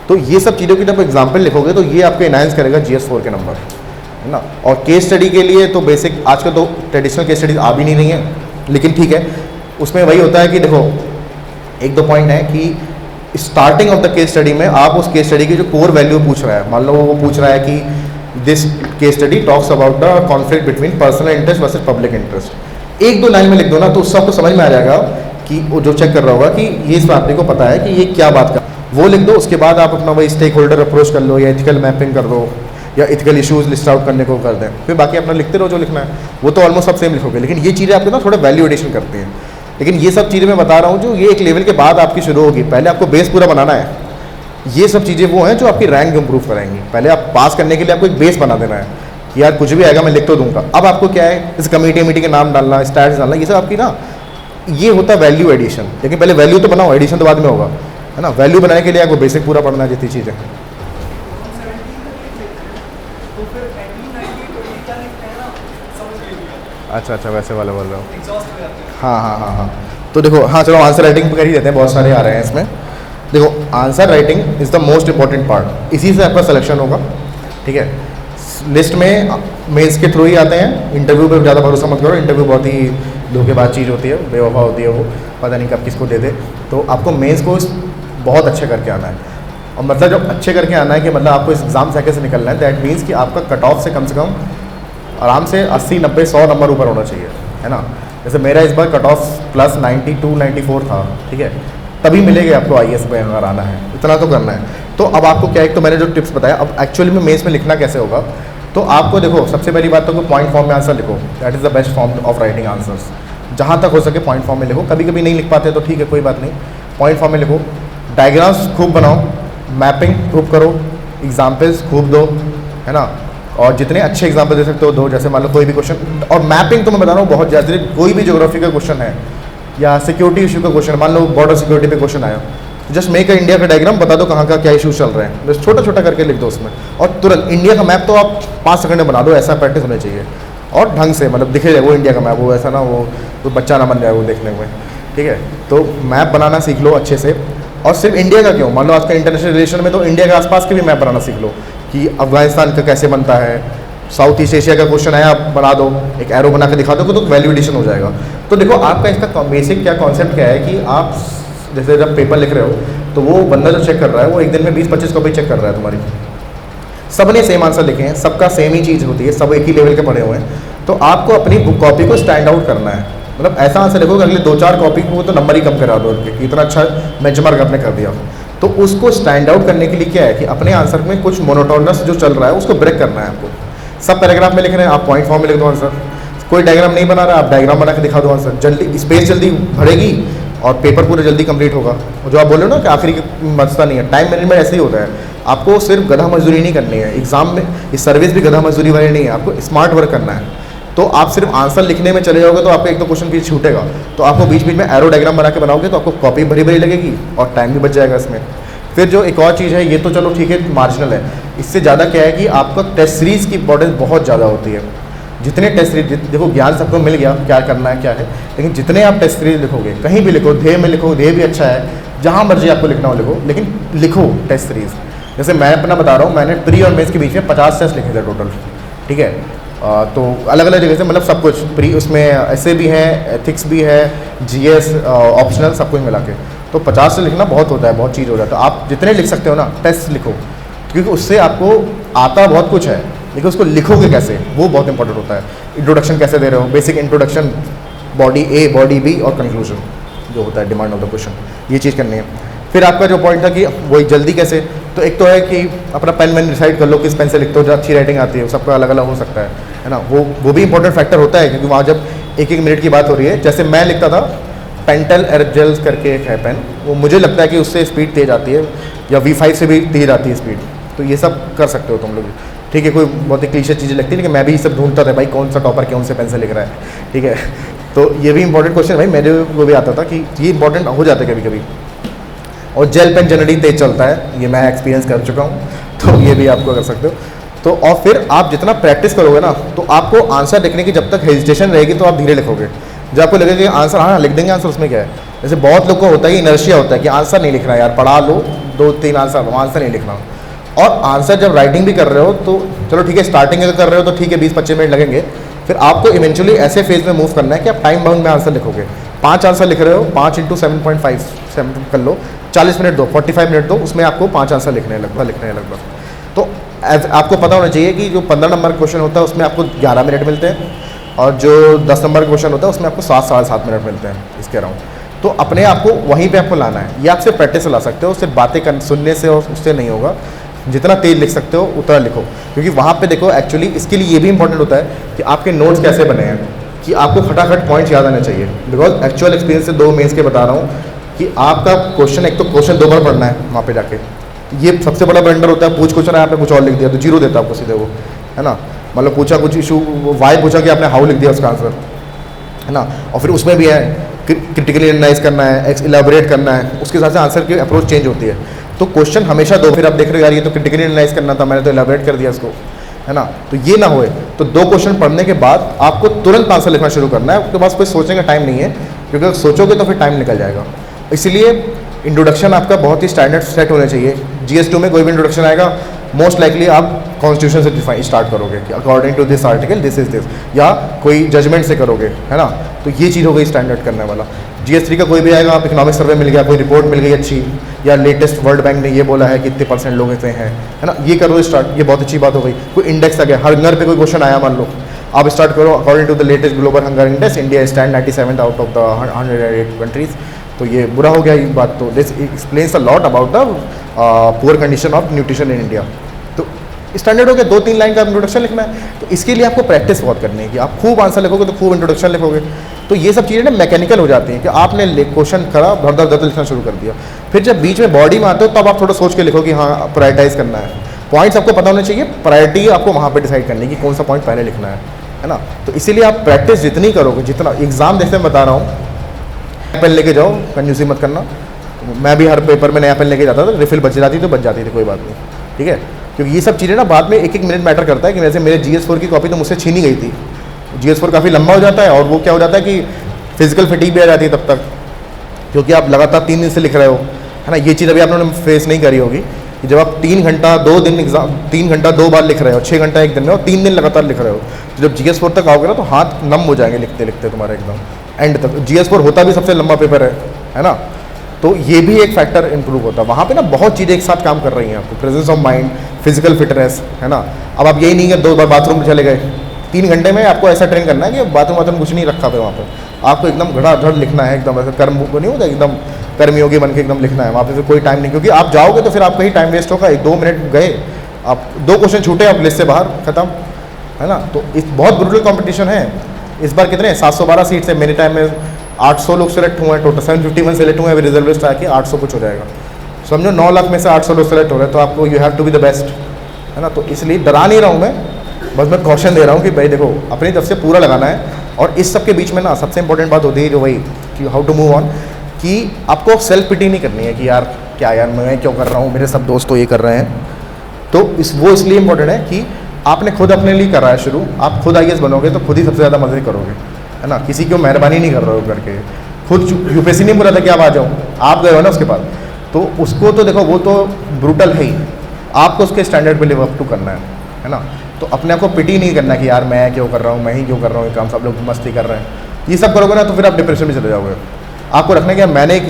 तो ये सब चीज़ों की जब एग्जाम्पल लिखोगे तो ये आपको एनहांस करेगा GS4 के नंबर, है ना। और केस स्टडी के लिए तो बेसिक आजकल तो ट्रेडिशनल केस स्टडीज आ भी नहीं रही हैं, लेकिन ठीक है, उसमें वही होता है कि देखो 1-2 पॉइंट है कि starting of the case study में आप उस केस स्टडी की जो कोर वैल्यू पूछ रहा है, मान लो वो पूछ रहा है कि this case study talks about the conflict between personal interest versus public interest, 1-2 line में लिख दो ना, तो उससे आपको समझ में आ जाएगा कि वो जो चेक कर रहा होगा कि ये इस आदमी को पता है कि ये क्या बात कर, वो लिख दो। उसके बाद आप अपना वही स्टेक होल्डर अप्रोच कर लो या एथिकल मैपिंग कर दो या एथिकल इश्यूज लिस्ट आउट करने को कर दें, फिर बाकी अपना लिखते रहो जो लिखना है। वो तो ऑलमोस्ट सब सेम लिखोगे, लेकिन ये चीज़ें आपके ना थोड़ा वैल्यू एडिशन करती हैं। लेकिन ये सब चीज़ें मैं बता रहा हूँ जो ये एक लेवल के बाद आपकी शुरू होगी। पहले आपको बेस पूरा बनाना है। ये सब चीज़ें वो हैं जो आपकी रैंक इंप्रूव कराएंगी। पहले आप पास करने के लिए आपको एक बेस बना देना है कि यार कुछ भी आएगा मैं लिख तो दूंगा। अब आपको क्या है, इस कमेटी के नाम डालना, स्टैट्स डालना, ये सब आपकी ना ये होता है वैल्यू एडिशन। लेकिन पहले वैल्यू तो बनाओ, एडिशन तो बाद में होगा, है ना। वैल्यू बनाने के लिए आपको बेसिक पूरा पढ़ना है जितनी चीज़ें। तो फिर 18, 19, 20 क्या लिखते हैं ना, समझ लीजिए अच्छा वैसे वाला बोल रहा हूँ। एग्जॉस्ट हो जाते हैं। हाँ। तो देखो, हाँ चलो आंसर राइटिंग कर ही देते हैं, बहुत सारे आ रहे हैं इसमें। देखो answer writing is the most important part, इसी से आपका सिलेक्शन होगा, ठीक है। लिस्ट में मेल्स के थ्रू ही आते हैं, इंटरव्यू पे ज़्यादा भरोसा मत करो। इंटरव्यू बहुत ही धोखेबाज चीज़ होती है, बेवफा होती है, वो पता नहीं कब किसको दे दे। तो आपको मेंस को बहुत अच्छे करके आना है, और मतलब जब अच्छे करके आना है कि मतलब आपको इस एग्ज़ाम साइकिल से निकलना है, दैट मीन्स कि आपका कट ऑफ से कम आराम से 80, 90, 100 नंबर ऊपर होना चाहिए, है ना। जैसे मेरा इस बार कट ऑफ प्लस 92, 94 था, ठीक है, तभी मिलेगा आपको IAS में अगर आना है, इतना तो करना है। तो अब आपको क्या है, तो मैंने जो टिप्स बताया, अब एक्चुअली में मेंस में लिखना कैसे होगा। तो आपको देखो, सबसे पहली बात तो पॉइंट फॉर्म में आंसर लिखो, that is the best form of writing answers. जहाँ तक हो सके पॉइंट फॉर्म में लिखो, कभी कभी नहीं लिख पाते तो ठीक है, कोई बात नहीं, पॉइंट फॉर्म में लिखो। डायग्राम्स खूब बनाओ, मैपिंग खूब करो, एग्जाम्पल्स खूब दो, है ना। और जितने अच्छे एग्जाम्पल दे सकते हो दो। जैसे मान लो कोई भी क्वेश्चन, और मैपिंग तो मैं बता रहा हूँ बहुत ज़्यादा, कोई भी ज्योग्राफी का क्वेश्चन है या सिक्योरिटी इशू का क्वेश्चन, मान लो बॉर्डर सिक्योरिटी पे क्वेश्चन आया, जस्ट मेक इंडिया का डायग्राम, बता दो कहाँ का क्या इशू चल रहे हैं, बस छोटा छोटा करके लिख दो उसमें, और तुरंत इंडिया का मैप तो आप 5 सेकंड में बना दो, ऐसा प्रैक्टिस होनी चाहिए। और ढंग से मतलब दिखे जाए वो इंडिया का मैप, वो ऐसा ना वो तो बच्चा ना बन जाए वो देखने में, ठीक है। तो मैप बनाना सीख लो अच्छे से। और सिर्फ इंडिया का क्यों, मान लो आज का इंटरनेशनल रिलेशन में तो इंडिया के आसपास के भी मैप बनाना सीख लो, कि अफगानिस्तान का कैसे बनता है, साउथ ईस्ट एशिया का क्वेश्चन आया, आप बना दो, एक एरो बना के दिखा दो, तो वैल्यू एडिशन हो जाएगा। तो देखो आपका इसका बेसिक क्या कॉन्सेप्ट क्या है कि आप जैसे जब पेपर लिख रहे हो तो वो बंदा जो चेक कर रहा है वो एक दिन में 20-25 कॉपी चेक कर रहा है तुम्हारी, सबने सेम आंसर लिखे हैं, सबका सेम ही चीज़ होती है, सब एक ही लेवल के पढ़े हुए हैं। तो आपको अपनी बुक कॉपी को स्टैंड आउट करना है, मतलब ऐसा आंसर लिखो कि अगले 2-4 कॉपी को तो नंबर ही कम करा दो उनके, इतना अच्छा बेंचमार्क आपने कर दिया। तो उसको स्टैंड आउट करने के लिए क्या है कि अपने आंसर में कुछ मोनोटोनस जो चल रहा है उसको ब्रेक करना है आपको। सब पैराग्राफ में लिख रहे हैं, आप पॉइंट फॉर्म में लिख दो आंसर। कोई डायग्राम नहीं बना रहा, आप डायग्राम बना के दिखा दो आंसर, जल्दी स्पेस जल्दी भरेगी और पेपर पूरा जल्दी कंप्लीट होगा। और जो आप बोल रहे हो ना कि आखिरी की मसला नहीं है, टाइम मैनेजमेंट ऐसे ही होता है। आपको सिर्फ गधा मजदूरी नहीं करनी है एग्जाम में, इस सर्विस भी गधा मजदूरी वाली नहीं है, आपको स्मार्ट वर्क करना है। तो आप सिर्फ आंसर लिखने में चले जाओगे तो आपको एक तो क्वेश्चन पीछे छूटेगा, तो आपको बीच बीच में एरो डायग्राम बना के बनाओगे तो आपको कॉपी भरी भरी लगेगी और टाइम भी बच जाएगा इसमें। फिर जो एक और चीज़ है, ये तो चलो ठीक है मार्जिनल है, इससे ज़्यादा क्या है कि आपका टेस्ट सीरीज़ की इंपॉर्टेंस बहुत ज़्यादा होती है। जितने टेस्ट सीरीज, देखो ज्ञान सबको मिल गया क्या करना है क्या है, लेकिन जितने आप टेस्ट सीरीज लिखोगे, कहीं भी लिखो, ध्येय में लिखो, ध्येय भी अच्छा है, जहाँ मर्जी आपको लिखना हो लिखो, लेकिन लिखो टेस्ट सीरीज। जैसे मैं अपना बता रहा हूँ, मैंने प्री और मेंस के बीच में 50 टेस्ट लिखे थे टोटल, ठीक है। तो अलग अलग जगह से मतलब सब कुछ प्री, उसमें ऐसे भी है, एथिक्स भी है, GS ऑप्शनल, सब कुछ मिला के तो 50 से लिखना बहुत होता है, बहुत चीज़ हो जाता है। आप जितने लिख सकते हो ना टेस्ट लिखो, क्योंकि उससे आपको आता बहुत कुछ है, लेकिन उसको लिखोगे कैसे वो बहुत इंपॉर्टेंट होता है। इंट्रोडक्शन कैसे दे रहे हो, basic introduction, body A, body B और कंक्लूजन जो होता है डिमांड ऑफ द क्वेश्चन, ये चीज़ करनी है। फिर आपका जो पॉइंट था कि वही जल्दी कैसे, तो एक तो है कि अपना पेन वैन डिसाइड कर लो किस पेन से लिखते हो, जो अच्छी राइटिंग आती है, सबका अलग अलग हो सकता है ना। वो भी इंपॉर्टेंट फैक्टर होता है, क्योंकि वहाँ जब 1-1 मिनट की बात हो रही है, जैसे मैं लिखता था पेंटल एरजेल्स करके एक है पेन, वो मुझे लगता है कि उससे स्पीड तेज़ आती है, या V5 से भी तेज़ आती है स्पीड, तो ये सब कर सकते हो तुम लोग, ठीक है। कोई बहुत ही क्लीशे चीज़ें लगती है, लेकिन मैं भी ये सब ढूंढता था भाई कौन सा टॉपर कौन से पेन से लिख रहा है, ठीक है। तो ये भी इंपॉर्टेंट क्वेश्चन भाई, मेरे को भी आता था कि ये इंपॉर्टेंट हो जाता है कभी कभी। और जेल पेन जनरली तेज चलता है, ये मैं एक्सपीरियंस कर चुका हूँ, तो ये भी आपको कर सकते हो। तो और फिर आप जितना प्रैक्टिस करोगे ना, तो आपको आंसर लिखने की जब तक हेजिटेशन रहेगी तो आप धीरे लिखोगे। जब आपको लगेगा कि आंसर हाँ लिख देंगे आंसर, उसमें क्या है, जैसे बहुत लोग को होता है, इनर्शिया होता है कि आंसर नहीं लिखना यार, पढ़ा लो 2-3 आंसर नहीं लिखना। और आंसर जब राइटिंग भी कर रहे हो तो चलो ठीक है, स्टार्टिंग अगर कर रहे हो तो ठीक है 20-25 मिनट लगेंगे, फिर आपको इवेंचुअली ऐसे फेज में मूव करना है कि आप टाइम बाउंड में आंसर लिखोगे। 5 आंसर लिख रहे हो, 5 × 7.5 कर लो, 40 मिनट दो, 45 मिनट दो, उसमें आपको 5 आंसर लिखने हैं लगभग। तो आपको पता होना चाहिए कि जो 15 नंबर क्वेश्चन होता है उसमें आपको 11 मिनट मिलते हैं, और जो 10 नंबर क्वेश्चन होता है उसमें आपको 7-7.5 मिनट मिलते हैं इसके अराउंड। तो अपने आप को वहीं पे आपको लाना है। ये आप सिर्फ प्रैक्टिस से ला सकते हो, सिर्फ बातें सुनने से और उससे नहीं होगा। जितना तेज लिख सकते हो उतना लिखो, क्योंकि वहाँ पे देखो एक्चुअली इसके लिए ये भी इंपॉर्टेंट होता है कि आपके नोट्स कैसे बने हैं, कि आपको खटाखट पॉइंट्स याद आने चाहिए। बिकॉज एक्चुअल एक्सपीरियंस से 2 मेंस के बता रहा हूँ कि आपका क्वेश्चन, एक तो क्वेश्चन 2 बार पढ़ना है वहाँ पे जाके, ये सबसे बड़ा ब्लंडर होता है। पूछ क्वेश्चन है, आपने कुछ और लिख दिया तो 0 देता है आपको सीधे वो, है ना। मतलब पूछा कुछ इशू, वाई पूछा कि आपने हाउ लिख दिया उसका आंसर, है ना। और फिर उसमें भी है क्रिटिकली एनालाइज करना है, इलेबोरेट करना है, उसके हिसाब से आंसर की अप्रोच चेंज होती है। तो क्वेश्चन हमेशा 2, फिर आप देख रहे हो यार ये तो क्रिटिकली एनालाइज करना था, मैंने तो इलेबोरेट कर दिया इसको, है ना। तो ये ना होए, तो 2 क्वेश्चन पढ़ने के बाद आपको तुरंत आंसर लिखना शुरू करना है। उसके पास कोई सोचने का टाइम नहीं है, क्योंकि अगर सोचोगे तो फिर टाइम निकल जाएगा। इसलिए इंट्रोडक्शन आपका बहुत ही स्टैंडर्ड सेट होने चाहिए। GS2 में कोई भी इंट्रोडक्शन आएगा, मोस्ट लाइकली आप कॉन्स्टिट्यूशन से डिफाइन स्टार्ट करोगे कि according to this article this is this, या कोई जजमेंट से करोगे, है ना। तो ये चीज़ हो गई स्टैंडर्ड करने वाला। GS3 का कोई भी आएगा, आप इकोनॉमिक सर्वे मिल गया, कोई रिपोर्ट मिल गई अच्छी, या लेटेस्ट वर्ल्ड बैंक ने ये बोला है कि इतने % लोग ऐसे हैं, है ना, ये करो स्टार्ट, ये बहुत अच्छी बात हो गई। कोई इंडेक्स आ गया, हंगर पे कोई क्वेश्चन आया मान लो, आप स्टार्ट करो according to the latest global hunger index India stand 97 out of the 108 countries. तो ये बुरा हो गया ये बात। तो this explains a lot about the poor condition of nutrition in India. तो स्टैंडर्ड हो गया, 2-3 लाइन का इंट्रोडक्शन लिखना है। तो इसके लिए आपको प्रैक्टिस बहुत करनी है कि आप खूब आंसर लिखोगे तो खूब इंट्रोडक्शन लिखोगे। तो ये सब चीज़ें ना मैकेनिकल हो जाती हैं कि आपने क्वेश्चन करा, धर लिखना शुरू कर दिया। फिर जब बीच में बॉडी में आते हो तब आप थोड़ा सोच के लिखो कि हाँ प्रायोरिटाइज करना है। पॉइंट्स आपको पता होने चाहिए, प्रायोरिटी आपको वहाँ पर डिसाइड करनी है कि कौन सा पॉइंट पहले लिखना है ना। तो इसीलिए आप प्रैक्टिस जितनी करोगे, जितना एग्जाम जैसे मैं बता रहा हूँ, पेन लेके जाओ, कंजूसी मत करना। मैं भी हर पेपर में नया पेन लेके जाता था, रिफिल बच जाती तो बच जाती थी, कोई बात नहीं, ठीक है। क्योंकि ये सब चीज़ें ना बाद में 1-1 मिनट मैटर करता है। कि वैसे मेरे GS4 की कॉपी तो मुझसे छीनी गई थी। GS4 काफ़ी लंबा हो जाता है, और वो क्या हो जाता है कि फिजिकल फटीग भी आ जाती है तब तक, क्योंकि आप लगातार 3 दिन से लिख रहे हो, है ना। ये चीज़ अभी आपने फेस नहीं करी होगी कि जब आप 3 घंटा 2 दिन एग्जाम, 3 घंटा 2 बार लिख रहे हो, 6 घंटा एक दिन में, और 3 दिन लगातार लिख रहे हो, तो जब GS4 तक आओगे ना तो हाथ नम हो जाएंगे लिखते लिखते तुम्हारे एकदम एंड तक। GS4 होता भी सबसे लंबा पेपर है ना। तो ये भी एक फैक्टर इंप्रूव होता है। वहाँ पे ना बहुत चीज़ें एक साथ काम कर रही हैं आपको, presence of mind, physical fitness, है ना। अब आप यही नहीं कि 2 बार बाथरूम में चले गए, 3 घंटे में आपको ऐसा ट्रेन करना है कि बाथरूम कुछ नहीं रखा पे वहाँ पर, आपको एकदम घड़ाधड़ लिखना है, एकदम ऐसा कर्म नहीं होता, एकदम कर्मयोगी बन के एकदम लिखना है। वहाँ पे फिर कोई टाइम नहीं, क्योंकि आप जाओगे तो फिर आपका ही टाइम वेस्ट होगा। 2 मिनट गए, आप 2 क्वेश्चन छूटे, आप लिस्ट से बाहर, खत्म, है ना। तो इस बहुत ब्रूटल कॉम्पिटिशन है। इस बार कितने 712 सीट्स है, मेरे टाइम में 800 लोग सेलेक्ट हुए हैं, टोटल 751 सेलेक्ट हुए हैं, रिजर्विस्ट आके 800 कुछ हो जाएगा। समझो 9 लाख में से 800 लोग सेलेक्ट हो रहे हैं, तो आपको you have to be the best, है ना। तो इसलिए डरा नहीं रहा हूँ मैं, बस मैं कॉशन दे रहा हूँ कि भाई देखो अपनी तरफ से पूरा लगाना है। और इस सब के बीच में ना सबसे इंपॉर्टेंट बात होती है जो वही कि हाउ टू मूव ऑन, कि आपको सेल्फ पिटी नहीं करनी है कि यार क्या यार मैं क्यों कर रहा हूँ, मेरे सब दोस्त तो ये कर रहे हैं। तो वो इसलिए इंपॉर्टेंट है कि आपने खुद अपने लिए करा है शुरू, आप खुद IAS बनोगे तो खुद ही सबसे ज़्यादा मजे करोगे, है ना। किसी को मेहरबानी नहीं कर रहे हो करके। खुद UPSC नहीं बोला था कि आप आ जाओ, आप गए हो ना उसके बाद, तो उसको तो देखो वो तो ब्रूटल है ही, आपको उसके स्टैंडर्ड पे लिव अप टू करना है ना। तो अपने आप को पिटी नहीं करना कि यार मैं क्यों कर रहा हूँ, मैं ही क्यों कर रहा हूँ ये काम, सब लोग मस्ती कर रहे हैं, ये सब करोगे ना तो फिर आप डिप्रेशन में चले जाओगे। आपको रखना है कि मैंने एक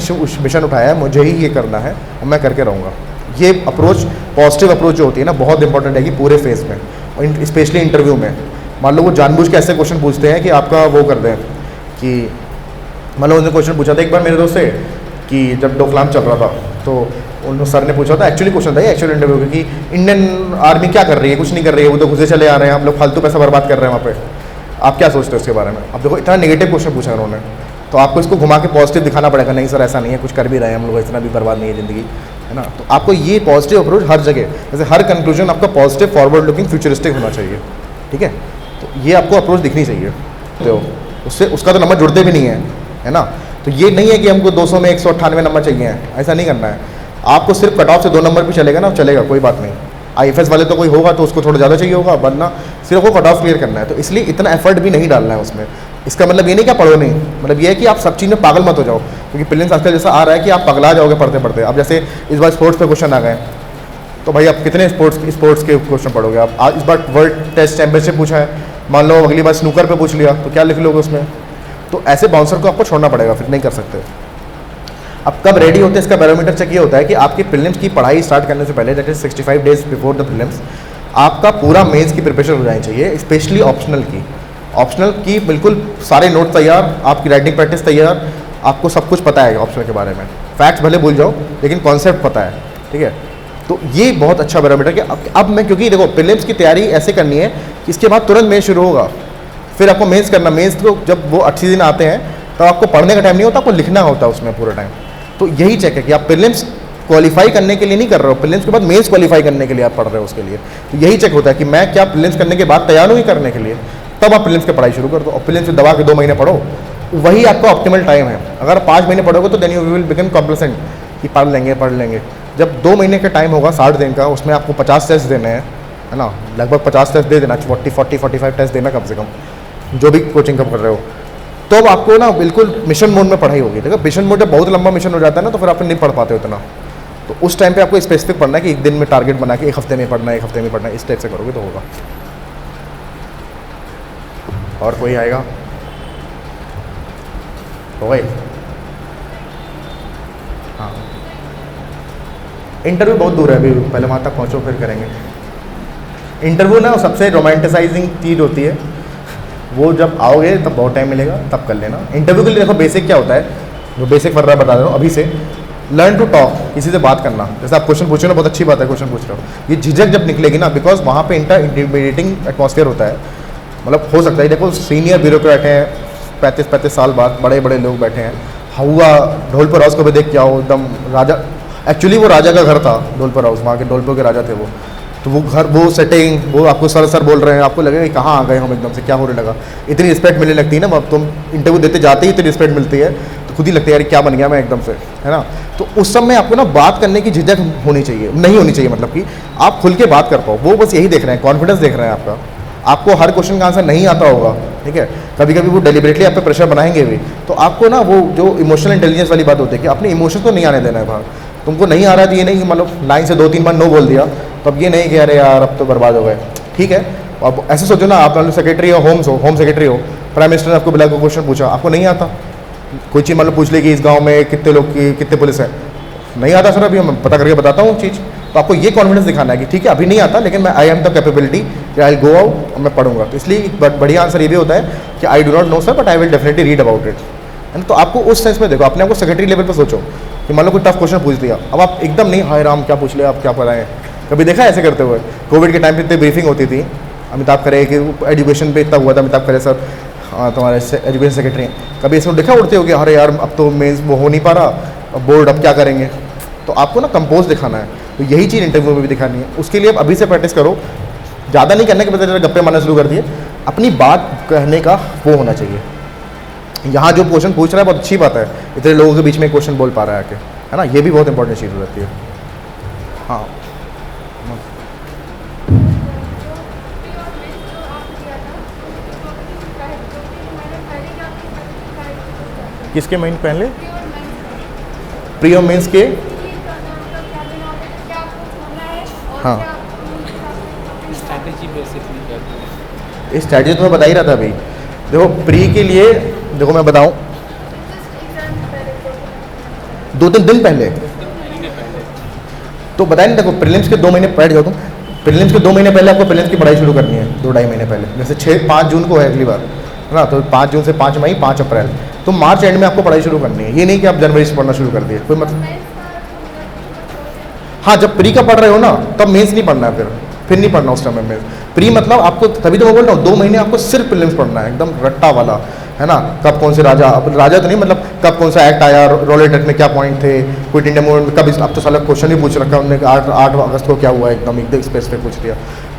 मिशन उठाया है, मुझे ही ये करना है और मैं करके रहूँगा। ये अप्रोच, पॉजिटिव अप्रोच जो होती है ना, बहुत इंपॉर्टेंट है कि पूरे फेज में, और स्पेशली इंटरव्यू में। मान लो वो जानबूझ के ऐसे क्वेश्चन पूछते हैं कि आपका वो कर दें कि, मान लो उन्होंने क्वेश्चन पूछा था एक बार मेरे दोस्त से कि जब डोकलाम चल रहा था तो उन सर ने पूछा था, एक्चुअली क्वेश्चन था ये एक्चुअल इंटरव्यू में, कि इंडियन आर्मी क्या कर रही है, कुछ नहीं कर रही है, वो तो घुसे चले आ रहे हैं, हम लोग फालतू पैसा बर्बाद कर रहे हैं वहाँ पे, आप क्या सोचते हो उसके बारे में। अब देखो इतना नेगेटिव क्वेश्चन पूछा उन्होंने, तो आपको इसको घुमा के पॉजिटिव दिखाना पड़ेगा, नहीं सर ऐसा नहीं है, कुछ कर भी रहे हैं हम लोग, इतना भी बर्बाद नहीं है ज़िंदगी, है ना। तो आपको ये पॉजिटिव अप्रोच हर जगह, जैसे हर कंक्लूजन आपका पॉजिटिव, फॉरवर्ड लुकिंग, फ्यूचरिस्टिक होना चाहिए, ठीक है। तो ये आपको अप्रोच दिखनी चाहिए, तो उससे उसका तो नंबर जुड़ते भी नहीं है ना। तो ये नहीं है कि हमको 200 में 198 नंबर चाहिए, ऐसा नहीं करना है। आपको सिर्फ कट ऑफ से 2 नंबर भी चलेगा ना, चलेगा, कोई बात नहीं। IFS वाले तो कोई होगा तो उसको थोड़ा ज़्यादा चाहिए होगा, वरना सिर्फ वो कट ऑफ क्लियर करना है। तो इसलिए इतना एफर्ट भी नहीं डालना है उसमें। इसका मतलब ये नहीं कि आप पढ़ो नहीं, मतलब ये है कि आप सब चीज़ में पागल मत हो जाओ, क्योंकि प्रीलिम्स आजकल जैसा आ रहा है कि आप पगला जाओगे पढ़ते पढ़ते। अब जैसे इस बार स्पोर्ट्स पे क्वेश्चन आ गए, तो भाई आप कितने स्पोर्ट्स के क्वेश्चन पढ़ोगे आप। आज इस बार वर्ल्ड टेस्ट चैंपियनशिप पूछा है, मान लो अगली बार स्नूकर पे पूछ लिया तो क्या लिख लोगे उसमें। तो ऐसे बाउंसर को आपको छोड़ना पड़ेगा, फिर नहीं कर सकते। अब कब रेडी होते हैं इसका बैरोमीटर चेक ये होता है कि आपकी प्रीलिम्स की पढ़ाई स्टार्ट करने से पहले, that is 65 days before the prelims, आपका पूरा मेंस की प्रिपरेशन हो जानी चाहिए, स्पेशली ऑप्शनल की बिल्कुल सारे नोट तैयार, आपकी राइटिंग प्रैक्टिस तैयार, आपको सब कुछ पता है ऑप्शन के बारे में, फैक्ट्स भले भूल जाओ लेकिन कॉन्सेप्ट पता है, ठीक है। तो ये बहुत अच्छा बैरोमीटर कि अब मैं, क्योंकि देखो प्रीलिम्स की तैयारी ऐसे करनी है कि इसके बाद तुरंत मेंस शुरू होगा, फिर आपको मेंस करना, मेंस को जब वो 80 दिन आते हैं तब आपको पढ़ने का टाइम नहीं होता, आपको लिखना होता है उसमें पूरा टाइम। तो यही चेक है कि आप प्रीलिम्स क्वालिफाई करने के लिए नहीं कर रहे हो, प्रीलिम्स के बाद मेंस क्वालिफाई करने के लिए आप पढ़ रहे हो उसके लिए। तो यही चेक होता है कि मैं क्या प्रीलिम्स करने के बाद तैयार हूँ ही करने के लिए, तब आप प्रीलिम्स की पढ़ाई शुरू कर दो। और प्रीलिम्स दबा के 2 महीने पढ़ो, वही आपका ऑप्टिमल टाइम है। अगर 5 महीने पढ़ोगे तो then you will become complacent कि पढ़ लेंगे। जब 2 महीने का टाइम होगा 60 दिन का, उसमें आपको 50 टेस्ट देने हैं, है ना, लगभग 50 टेस्ट दे देना, 45 टेस्ट देना कम से कम, जो भी कोचिंग कब कर रहे हो। तो अब आपको ना बिल्कुल मिशन मोड में पढ़ाई होगी। देखो मिशन मोड जब बहुत लंबा मिशन हो जाता है ना, तो फिर आप नहीं पढ़ पाते उतना। तो उस टाइम पे आपको स्पेसिफिक पढ़ना है कि एक दिन में टारगेट बना के 1 हफ्ते में पढ़ना है, 1 हफ्ते में पढ़ना है, इस टाइप से करोगे तो होगा। और कोई आएगा? हो गए? हाँ, इंटरव्यू बहुत दूर है अभी, पहले वहाँ तक पहुँचो फिर करेंगे। इंटरव्यू ना सबसे रोमांटिसाइजिंग चीज़ होती है, वो जब आओगे तब बहुत टाइम मिलेगा, तब कर लेना। इंटरव्यू के लिए देखो बेसिक क्या होता है, जो बेसिक फर्रा बता रहा हूँ अभी से, लर्न टू टॉक, किसी से बात करना। जैसे आप क्वेश्चन पूछ रहे हो, बहुत अच्छी बात है क्वेश्चन पूछ रहे हो, ये झिझक जब निकलेगी ना, बिकॉज वहाँ पे इंटीमिडेटिंग एटमॉस्फेयर होता है। मतलब हो सकता है देखो सीनियर ब्यूरोक्रेट हैं, 35 साल बाद बड़े बड़े लोग बैठे हैं, हुआ ढोलपुर हाउस को भी देख के आओ, एकदम राजा, एक्चुअली वो राजा का घर था ढोलपुर हाउस, वहाँ के ढोलपुर के राजा थे वो। तो वो घर, वो सेटिंग, वो आपको सर बोल रहे हैं, आपको लगेगा कि कहाँ आ गए हम, एकदम से क्या होने लगा। इतनी रिस्पेक्ट मिलने लगती है ना, अब तुम इंटरव्यू देते जाते ही इतनी रिस्पेक्ट मिलती है, तो खुद ही लगता है यार क्या बन गया मैं एकदम से, है ना। तो उस समय आपको ना बात करने की झिझक होनी चाहिए, नहीं होनी चाहिए, मतलब कि आप खुल के बात कर पाओ। वो बस यही देख रहे हैं, कॉन्फिडेंस देख रहे हैं आपका। आपको हर क्वेश्चन का आंसर नहीं आता होगा, ठीक है, कभी कभी वो डेलिबरेटली आप पे प्रेशर बनाएंगे भी। तो आपको ना वो जो इमोशनल इंटेलिजेंस वाली बात होती है कि अपने इमोशन को नहीं आने देना है बाहर। तुमको नहीं आ रहा है तो ये नहीं कि मतलब लाइन से 2-3 बार नो बोल दिया, तो अब ये नहीं कि अरे यार अब तो बर्बाद हो गए, ठीक है। अब ऐसे सोचो ना, आप मान लो सेक्रेटरी हो, होम सेक्रेटरी हो, प्राइम मिनिस्टर ने आपको बुला के क्वेश्चन पूछा, आपको नहीं आता, कोई चीज़ मतलब पूछ ली कि इस गाँव में कितने लोग की कितने पुलिस है, नहीं आता सर, अभी मैं पता करके बताता हूँ चीज़। तो आपको ये कॉन्फिडेंस दिखाना है कि ठीक है अभी नहीं आता, लेकिन मैं I am the capability, I go out और मैं पढ़ूंगा। तो इसलिए एक बढ़िया आंसर ये भी होता है कि I do not know sir but I will definitely read about it. है, तो आपको उस सेंस में देखो, अपने आपको सेक्रेटरी लेवल पर सोचो कि मान लो कोई टफ क्वेश्चन पूछ दिया, अब आप एकदम नहीं हाय राम क्या पूछ लिया, आप क्या पढ़ाएं। कभी देखा ऐसे करते हुए? कोविड के टाइम पे इतनी ब्रीफिंग होती थी, अमिताभ खरे कि एजुकेशन पे इतना हुआ था, अमिताभ खरे सर तुम्हारे एजुकेशन सेक्रेटरी हैं, कभी इसमें देखा उड़ते हो कि अरे यार अब तो मेंस वो हो नहीं पा रहा, बोर्ड अब क्या करेंगे। तो आपको ना कंपोज दिखाना है, तो यही चीज़ इंटरव्यू में भी दिखानी है। उसके लिए आप अभी से प्रैक्टिस करो, ज़्यादा नहीं करने के बजाय गप्पे मारना शुरू कर दिए, अपनी बात कहने का वो होना चाहिए। यहाँ जो क्वेश्चन पूछ रहा है बहुत अच्छी बात है, इतने लोगों के बीच में क्वेश्चन बोल पा रहा है आके, है ना, ये भी बहुत इंपॉर्टेंट चीज़ हो जाती है। हाँ, किसके महीने पहले? प्री और मेंस के, हाँ स्ट्रैटेजी बेसिकली क्या है? इस स्ट्रैटेजी तो मैं बता ही रहा था अभी। देखो प्री के लिए, देखो मैं बताऊँ, 2-3 दिन पहले तो बताया नहीं। देखो प्रीलिम्स के 2 महीने बैठ जाओ तुम, प्रीलिम्स के 2 महीने पहले आपको प्रीलिम्स की पढ़ाई शुरू करनी है, 2-2.5 महीने पहले। जैसे 5 जून को है अगली बार, है ना, तो 5 जून से 5 मई 5 अप्रैल, तो मार्च एंड में आपको पढ़ाई शुरू करनी है। ये नहीं कि आप जनवरी से पढ़ना शुरू कर दिए, कोई मतलब। हाँ, जब प्री का पढ़ रहे हो ना तब मेंस नहीं पढ़ना है, फिर नहीं पढ़ना उस टाइम में। प्री मतलब आपको, तभी तो मैं बोल रहा हूँ 2 महीने आपको सिर्फ प्रीलिम्स पढ़ना है, एकदम रट्टा वाला, है ना। कब कौन से राजा, अब राजा तो नहीं, मतलब कब कौन सा एक्ट आया, रोलेट एक्ट में क्या पॉइंट थे, क्विट इंडिया मूवमेंट कब, अब तो साला क्वेश्चन ही पूछ रखा है उन्होंने, 8 अगस्त को क्या हुआ, एकदम स्पेसिफिक पूछ लिया।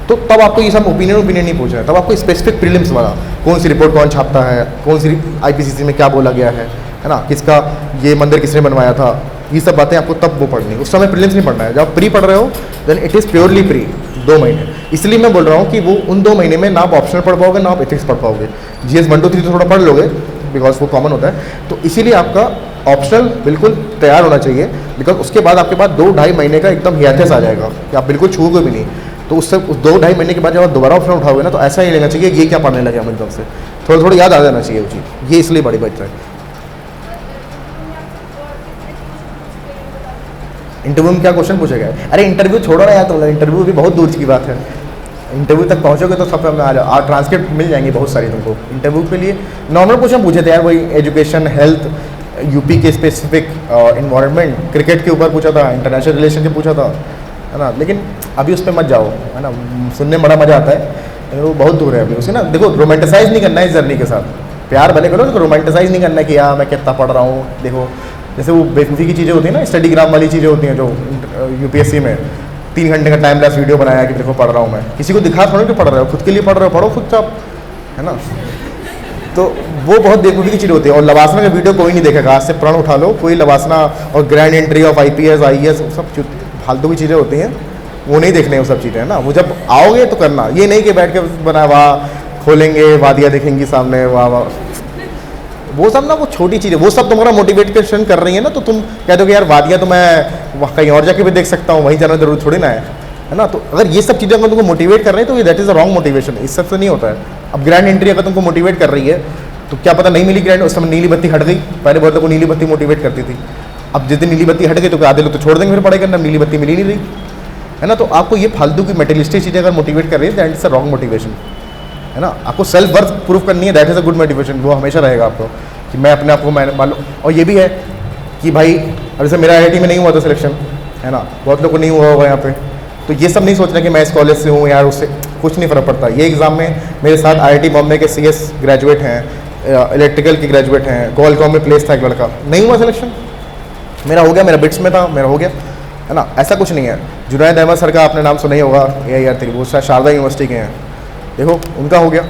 तो तब आपको ये सब ओपिनियन नहीं पूछ रहा है, तब आपको स्पेसिफिक प्रीलिम्स वाला, कौन सी रिपोर्ट कौन छापता है, कौन सी IPCC में क्या बोला गया है ना, किसका ये मंदिर किसने बनवाया था, ये सब बातें आपको तब वो पढ़नी है। उस समय प्रीलिम्स नहीं पढ़ना है। जब प्री पढ़ रहे हो then it is purely pre 2 महीने। इसलिए मैं बोल रहा हूँ कि वो उन 2 महीने में ना आप ऑप्शनल पढ़ पाओगे ना आप एथिक्स पढ़ पाओगे। GS 1 2 3 तो थोड़ा पढ़ लोगे बिकॉज वो कॉमन होता है, तो इसीलिए आपका ऑप्शनल बिल्कुल तैयार होना चाहिए। बिकॉज उसके बाद आपके पास 2-2.5 महीने का एकदम हियाथिस आ जाएगा कि आप बिल्कुल छूओगे भी नहीं। तो उससे उस 2-2.5 महीने के बाद जब आप दोबारा ऑप्शन उठाओगे ना, तो ऐसा ही लेना चाहिए ये क्या पढ़ने लगे हम एकदम से, थोड़ा थोड़ा याद आ जाना चाहिए वो चीज़। ये इसलिए बड़ी बात है। इंटरव्यू में क्या क्वेश्चन पूछा गया? अरे इंटरव्यू छोड़ो ना यार, तो इंटरव्यू भी बहुत दूर की बात है। इंटरव्यू तक पहुंचोगे तो सब में आ जाओ, ट्रांसक्रिप्ट मिल जाएंगे बहुत सारी तुमको। इंटरव्यू के लिए नॉर्मल क्वेश्चन पूछे थे यार, वही एजुकेशन, हेल्थ, यूपी के स्पेसिफिक इन्वायरमेंट, क्रिकेट के ऊपर पूछा था, इंटरनेशनल रिलेशन के पूछा था, है ना। लेकिन अभी उस पर मत जाओ, है ना, सुनने में बड़ा मज़ा आता है, वो बहुत दूर है अभी उसे ना। देखो रोमांटिसाइज नहीं करना है इस जर्नी के साथ, प्यार भले करो, लेकिन रोमांटिसाइज नहीं करना है कि यार मैं कितना पढ़ रहा हूँ। देखो जैसे वो बेवकूफ़ी की चीज़ें होती हैं ना, स्टडीग्राम वाली चीज़ें होती हैं जो यूपीएससी में 3 घंटे का टाइम लैप्स वीडियो बनाया कि देखो पढ़ रहा हूँ मैं, किसी को दिखा थोड़ा कि पढ़ रहे हो, खुद के लिए पढ़ रहे हो, पढ़ो खुद चुपचाप, है ना। तो वो बहुत बेवकूफ़ी की चीज़ होती है। और लवासना का वीडियो कोई नहीं देखेगा, आज से प्रण उठा लो, कोई लवासना और grand entry of IPS IAS सब फालतू की चीज़ें होती हैं, वो नहीं देखने वो सब चीज़ें, है ना। वो जब आओगे तो करना, ये नहीं कि बैठ के बना वाह खोलेंगे वादियाँ दिखेंगी सामने वाह वाह, वो सब ना वो छोटी चीज़ें, वो सब तुम्हारा मोटिवेशन कर रही है ना, तो तुम कहते हो कि यार वादियाँ तो मैं कहीं और जाके भी देख सकता हूँ, वहीं जाना जरूर थोड़ी ना है ना। तो अगर ये सब चीज़ें अगर तुमको मोटिवेट कर रही है तो that is a wrong motivation, इस सबसे नहीं होता है। अब ग्रैंड एंट्री अगर तुमको मोटिवेट कर रही है तो क्या पता नहीं मिली ग्रैंड, उस समय नीली बत्ती हट गई, पहले बहुत लोग को नीली बत्ती मोटिवेट करती थी, अब जिस दिन नीली बत्ती हट गई तो आधे लोग तो छोड़ देंगे फिर पढ़ाई करना, नीली बत्ती मिली नहीं रही, है ना। तो आपको ये फालतू की मेटेरियलिस्टिक चीज़ें अगर मोटिवेट कर रही है that is a wrong motivation, है ना। आपको सेल्फ वर्थ प्रूव करनी है, that is a good motivation, वो हमेशा रहेगा आपको कि मैं अपने आप को मैं मान लो। और ये भी है कि भाई अब जैसे मेरा IIT में नहीं हुआ था सिलेक्शन, है ना, बहुत लोग को नहीं हुआ होगा यहाँ पे, तो ये सब नहीं सोचना कि मैं इस कॉलेज से हूँ यार, उससे कुछ नहीं फ़र्क पड़ता। ये एग्ज़ाम में मेरे साथ IIT बॉम्बे के CS ग्रेजुएट हैं, इलेक्ट्रिकल के ग्रेजुएट हैं, कॉलकॉम में प्लेस था एक लड़का, नहीं हुआ सिलेक्शन, मेरा हो गया, मेरा बिट्स में था, मेरा हो गया, है ना। ऐसा कुछ नहीं है। जुनैद अहमद सर का आपने नाम सुना ही होगा, AIR वो शारदा यूनिवर्सिटी के हैं, देखो उनका हो गया।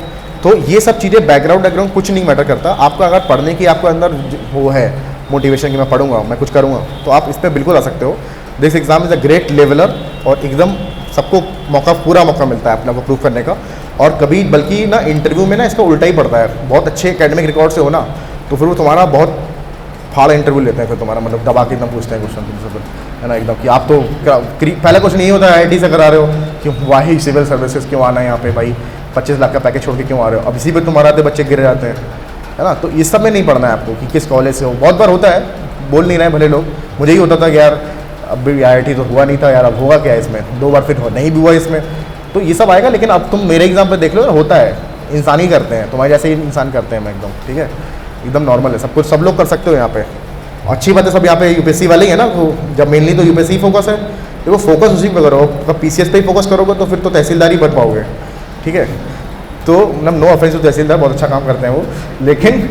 तो ये सब चीज़ें बैकग्राउंड कुछ नहीं मैटर करता, आपका अगर पढ़ने की आपको अंदर वो है मोटिवेशन कि मैं पढ़ूंगा, मैं कुछ करूंगा, तो आप इस पर बिल्कुल आ सकते हो। This exam is a great leveller, और एकदम सबको पूरा मौका मिलता है अपने को प्रूव करने का। और कभी बल्कि ना इंटरव्यू में ना इसका उल्टा ही पड़ता है, बहुत अच्छे एकेडमिक रिकॉर्ड से हो ना तो फिर वो तुम्हारा बहुत फाड़ा इंटरव्यू लेते हैं, फिर तुम्हारा मतलब दबा के एकदम पूछते हैं क्वेश्चन तुमसे, फिर है ना एकदम कि आप तो पहला क्वेश्चन यही होता है IIT से करा रहे हो कि वाही सिविल सर्विसेज क्यों आना है यहाँ पे भाई, 25 लाख का पैकेज छोड़ के क्यों आ रहे हो, अब इसी पे तुम्हारा आते बच्चे गिर जाते हैं, है ना। तो इस सब में नहीं पढ़ना है आपको कि किस कॉलेज से हो। बहुत बार होता है, बोल नहीं रहे भले लोग, मुझे ही होता था कि यार अब भी IIT तो हुआ नहीं था यार, अब होगा क्या इसमें, 2 बार फिर नहीं भी हुआ इसमें, तो ये सब आएगा। लेकिन अब तुम मेरे एग्जाम पे देख लो, होता है, इंसान ही करते हैं, तुम्हारे जैसे ही इंसान करते हैं मैं एकदम, ठीक है, एकदम नॉर्मल है सब कुछ, सब लोग कर सकते हो यहाँ पे। अच्छी बात है सब यहाँ पे UPSC वाले ही है ना, वो जब मेनली तो UPSC फोकस है, देखो फोकस उसी पे करो। अगर PCS पे ही फोकस करोगे तो फिर तो तहसीलदार ही बन पाओगे, ठीक है। तो मतलब नो ऑफेंस टू तहसीलदार, बहुत अच्छा काम करते हैं वो, लेकिन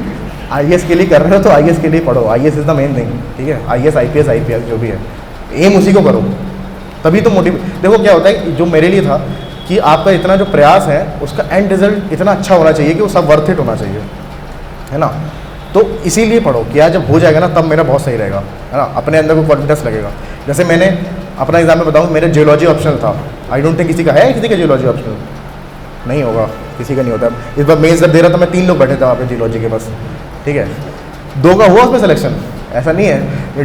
IAS के लिए कर रहे हो तो IAS के लिए पढ़ो, IAS is the main thing, ठीक है। IAS IPS IPS जो भी है, एम उसी को करो, तभी तो देखो क्या होता है जो मेरे लिए था कि आपका इतना जो प्रयास है उसका एंड रिजल्ट इतना अच्छा होना चाहिए कि वो सब वर्थ इट होना चाहिए, है ना। तो इसीलिए पढ़ो कि यार जब हो जाएगा ना तब मेरा बहुत सही रहेगा, है ना, अपने अंदर को कॉन्फिडेंस लगेगा। जैसे मैंने अपना एग्जाम में बताऊँ, मेरे जियोलॉजी ऑप्शनल था, आई डोंट थिंक किसी का है, किसी का जियोलॉजी ऑप्शनल नहीं होगा, किसी का नहीं होता। इस बार मेंस जब दे रहा था मैं 3 लोग बैठे थे वहाँ पे जियोलॉजी के बस, ठीक है, 2 का हुआ उसमें सिलेक्शन, ऐसा नहीं है। ये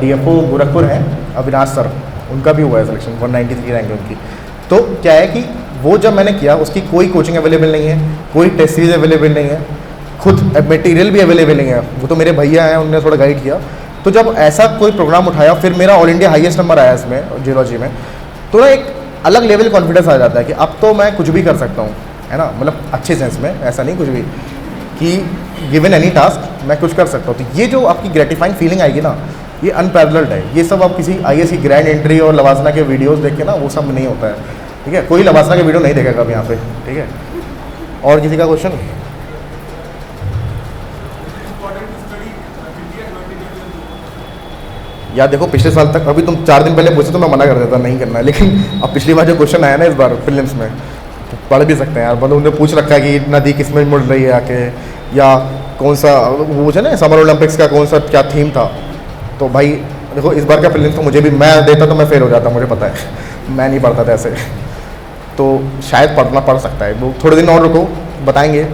DFO गोरखपुर है अविनाश सर, उनका भी हुआ है सिलेक्शन, 193 रैंक है उनकी। तो क्या है कि वो जब मैंने किया उसकी कोई कोचिंग अवेलेबल नहीं है, कोई टेस्ट सीरीज अवेलेबल नहीं है, खुद मटेरियल भी अवेलेबल नहीं है, वो तो मेरे भैया हैं उन्होंने थोड़ा गाइड किया। तो जब ऐसा कोई प्रोग्राम उठाया, फिर मेरा ऑल इंडिया हाईएस्ट नंबर आया इसमें जियोलॉजी में, तो ना एक अलग लेवल कॉन्फिडेंस आ जाता है कि अब तो मैं कुछ भी कर सकता हूँ, है ना, मतलब अच्छे सेंस में, ऐसा नहीं कुछ भी कि गिवन एनी टास्क मैं कुछ कर सकता हूँ। तो ये जो आपकी ग्रेटिफाइंग फीलिंग आएगी ना, ये अनपैरेलल्ड है। ये सब आप किसी IAS की ग्रैंड एंट्री और लवासना के वीडियोस देख के ना वो सब नहीं होता है, ठीक है। कोई लवासना के वीडियो नहीं देखेगा अब यहाँ पे, ठीक है। और किसी का क्वेश्चन? यार देखो पिछले साल तक, अभी तुम 4 दिन पहले पूछे तो मैं मना कर देता नहीं करना है, लेकिन अब पिछली बार जो क्वेश्चन आया ना इस बार प्रीलिम्स में, तो पढ़ भी सकते हैं यार। मतलब उन्होंने पूछ रखा है कि नदी किस में मुड़ रही है आके, या कौन सा वो पूछा ना समर ओलंपिक्स का कौन सा क्या थीम था। तो भाई देखो इस बार का प्रीलिम्स तो मुझे भी, मैं देता तो मैं फेल हो जाता, मुझे पता है, मैं नहीं पढ़ता था ऐसे, तो शायद पढ़ सकता है वो। थोड़े दिन और रुको, बताएंगे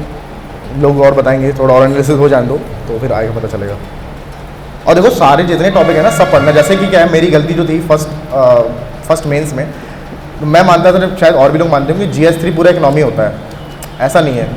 लोग और बताएंगे, थोड़ा और एनालिसिस हो जाने दो तो फिर आगे पता चलेगा। और देखो सारे जितने टॉपिक है ना सब पढ़ना। जैसे कि क्या है, मेरी गलती जो थी फर्स्ट मेंस में, तो मैं मानता था, शायद और भी लोग मानते हैं कि GS3 पूरा इकोनॉमी होता है, ऐसा नहीं है।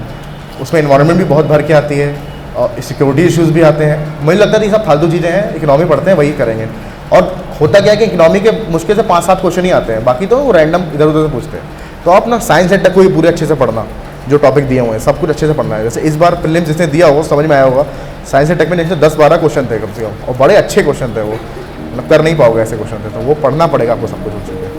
उसमें इन्वायरमेंट भी बहुत भर के आती है और सिक्योरिटी इश्यूज़ भी आते हैं। मुझे लगता है ये सब फालतू चीज़ें हैं, इकोनॉमी पढ़ते हैं वही करेंगे। और होता क्या है कि इकोनॉमी के मुश्किल से 5-7 क्वेश्चन ही आते हैं, बाकी तो वो रैंडम इधर उधर से पूछते हैं। तो आप ना साइंस सेट तक को ही पूरे अच्छे से पढ़ना, जो टॉपिक दिए हुए हैं सब कुछ अच्छे से पढ़ना है। जैसे इस बार प्रीलिम्स जिसने दिया हो समझ में आया होगा, साइंस एंड टेक में 10-12 क्वेश्चन थे कम से कम, और बड़े अच्छे क्वेश्चन थे वो, मतलब कर नहीं पाओगे ऐसे क्वेश्चन थे, तो वो पढ़ना पड़ेगा आपको सब कुछ उस चीज़ पे।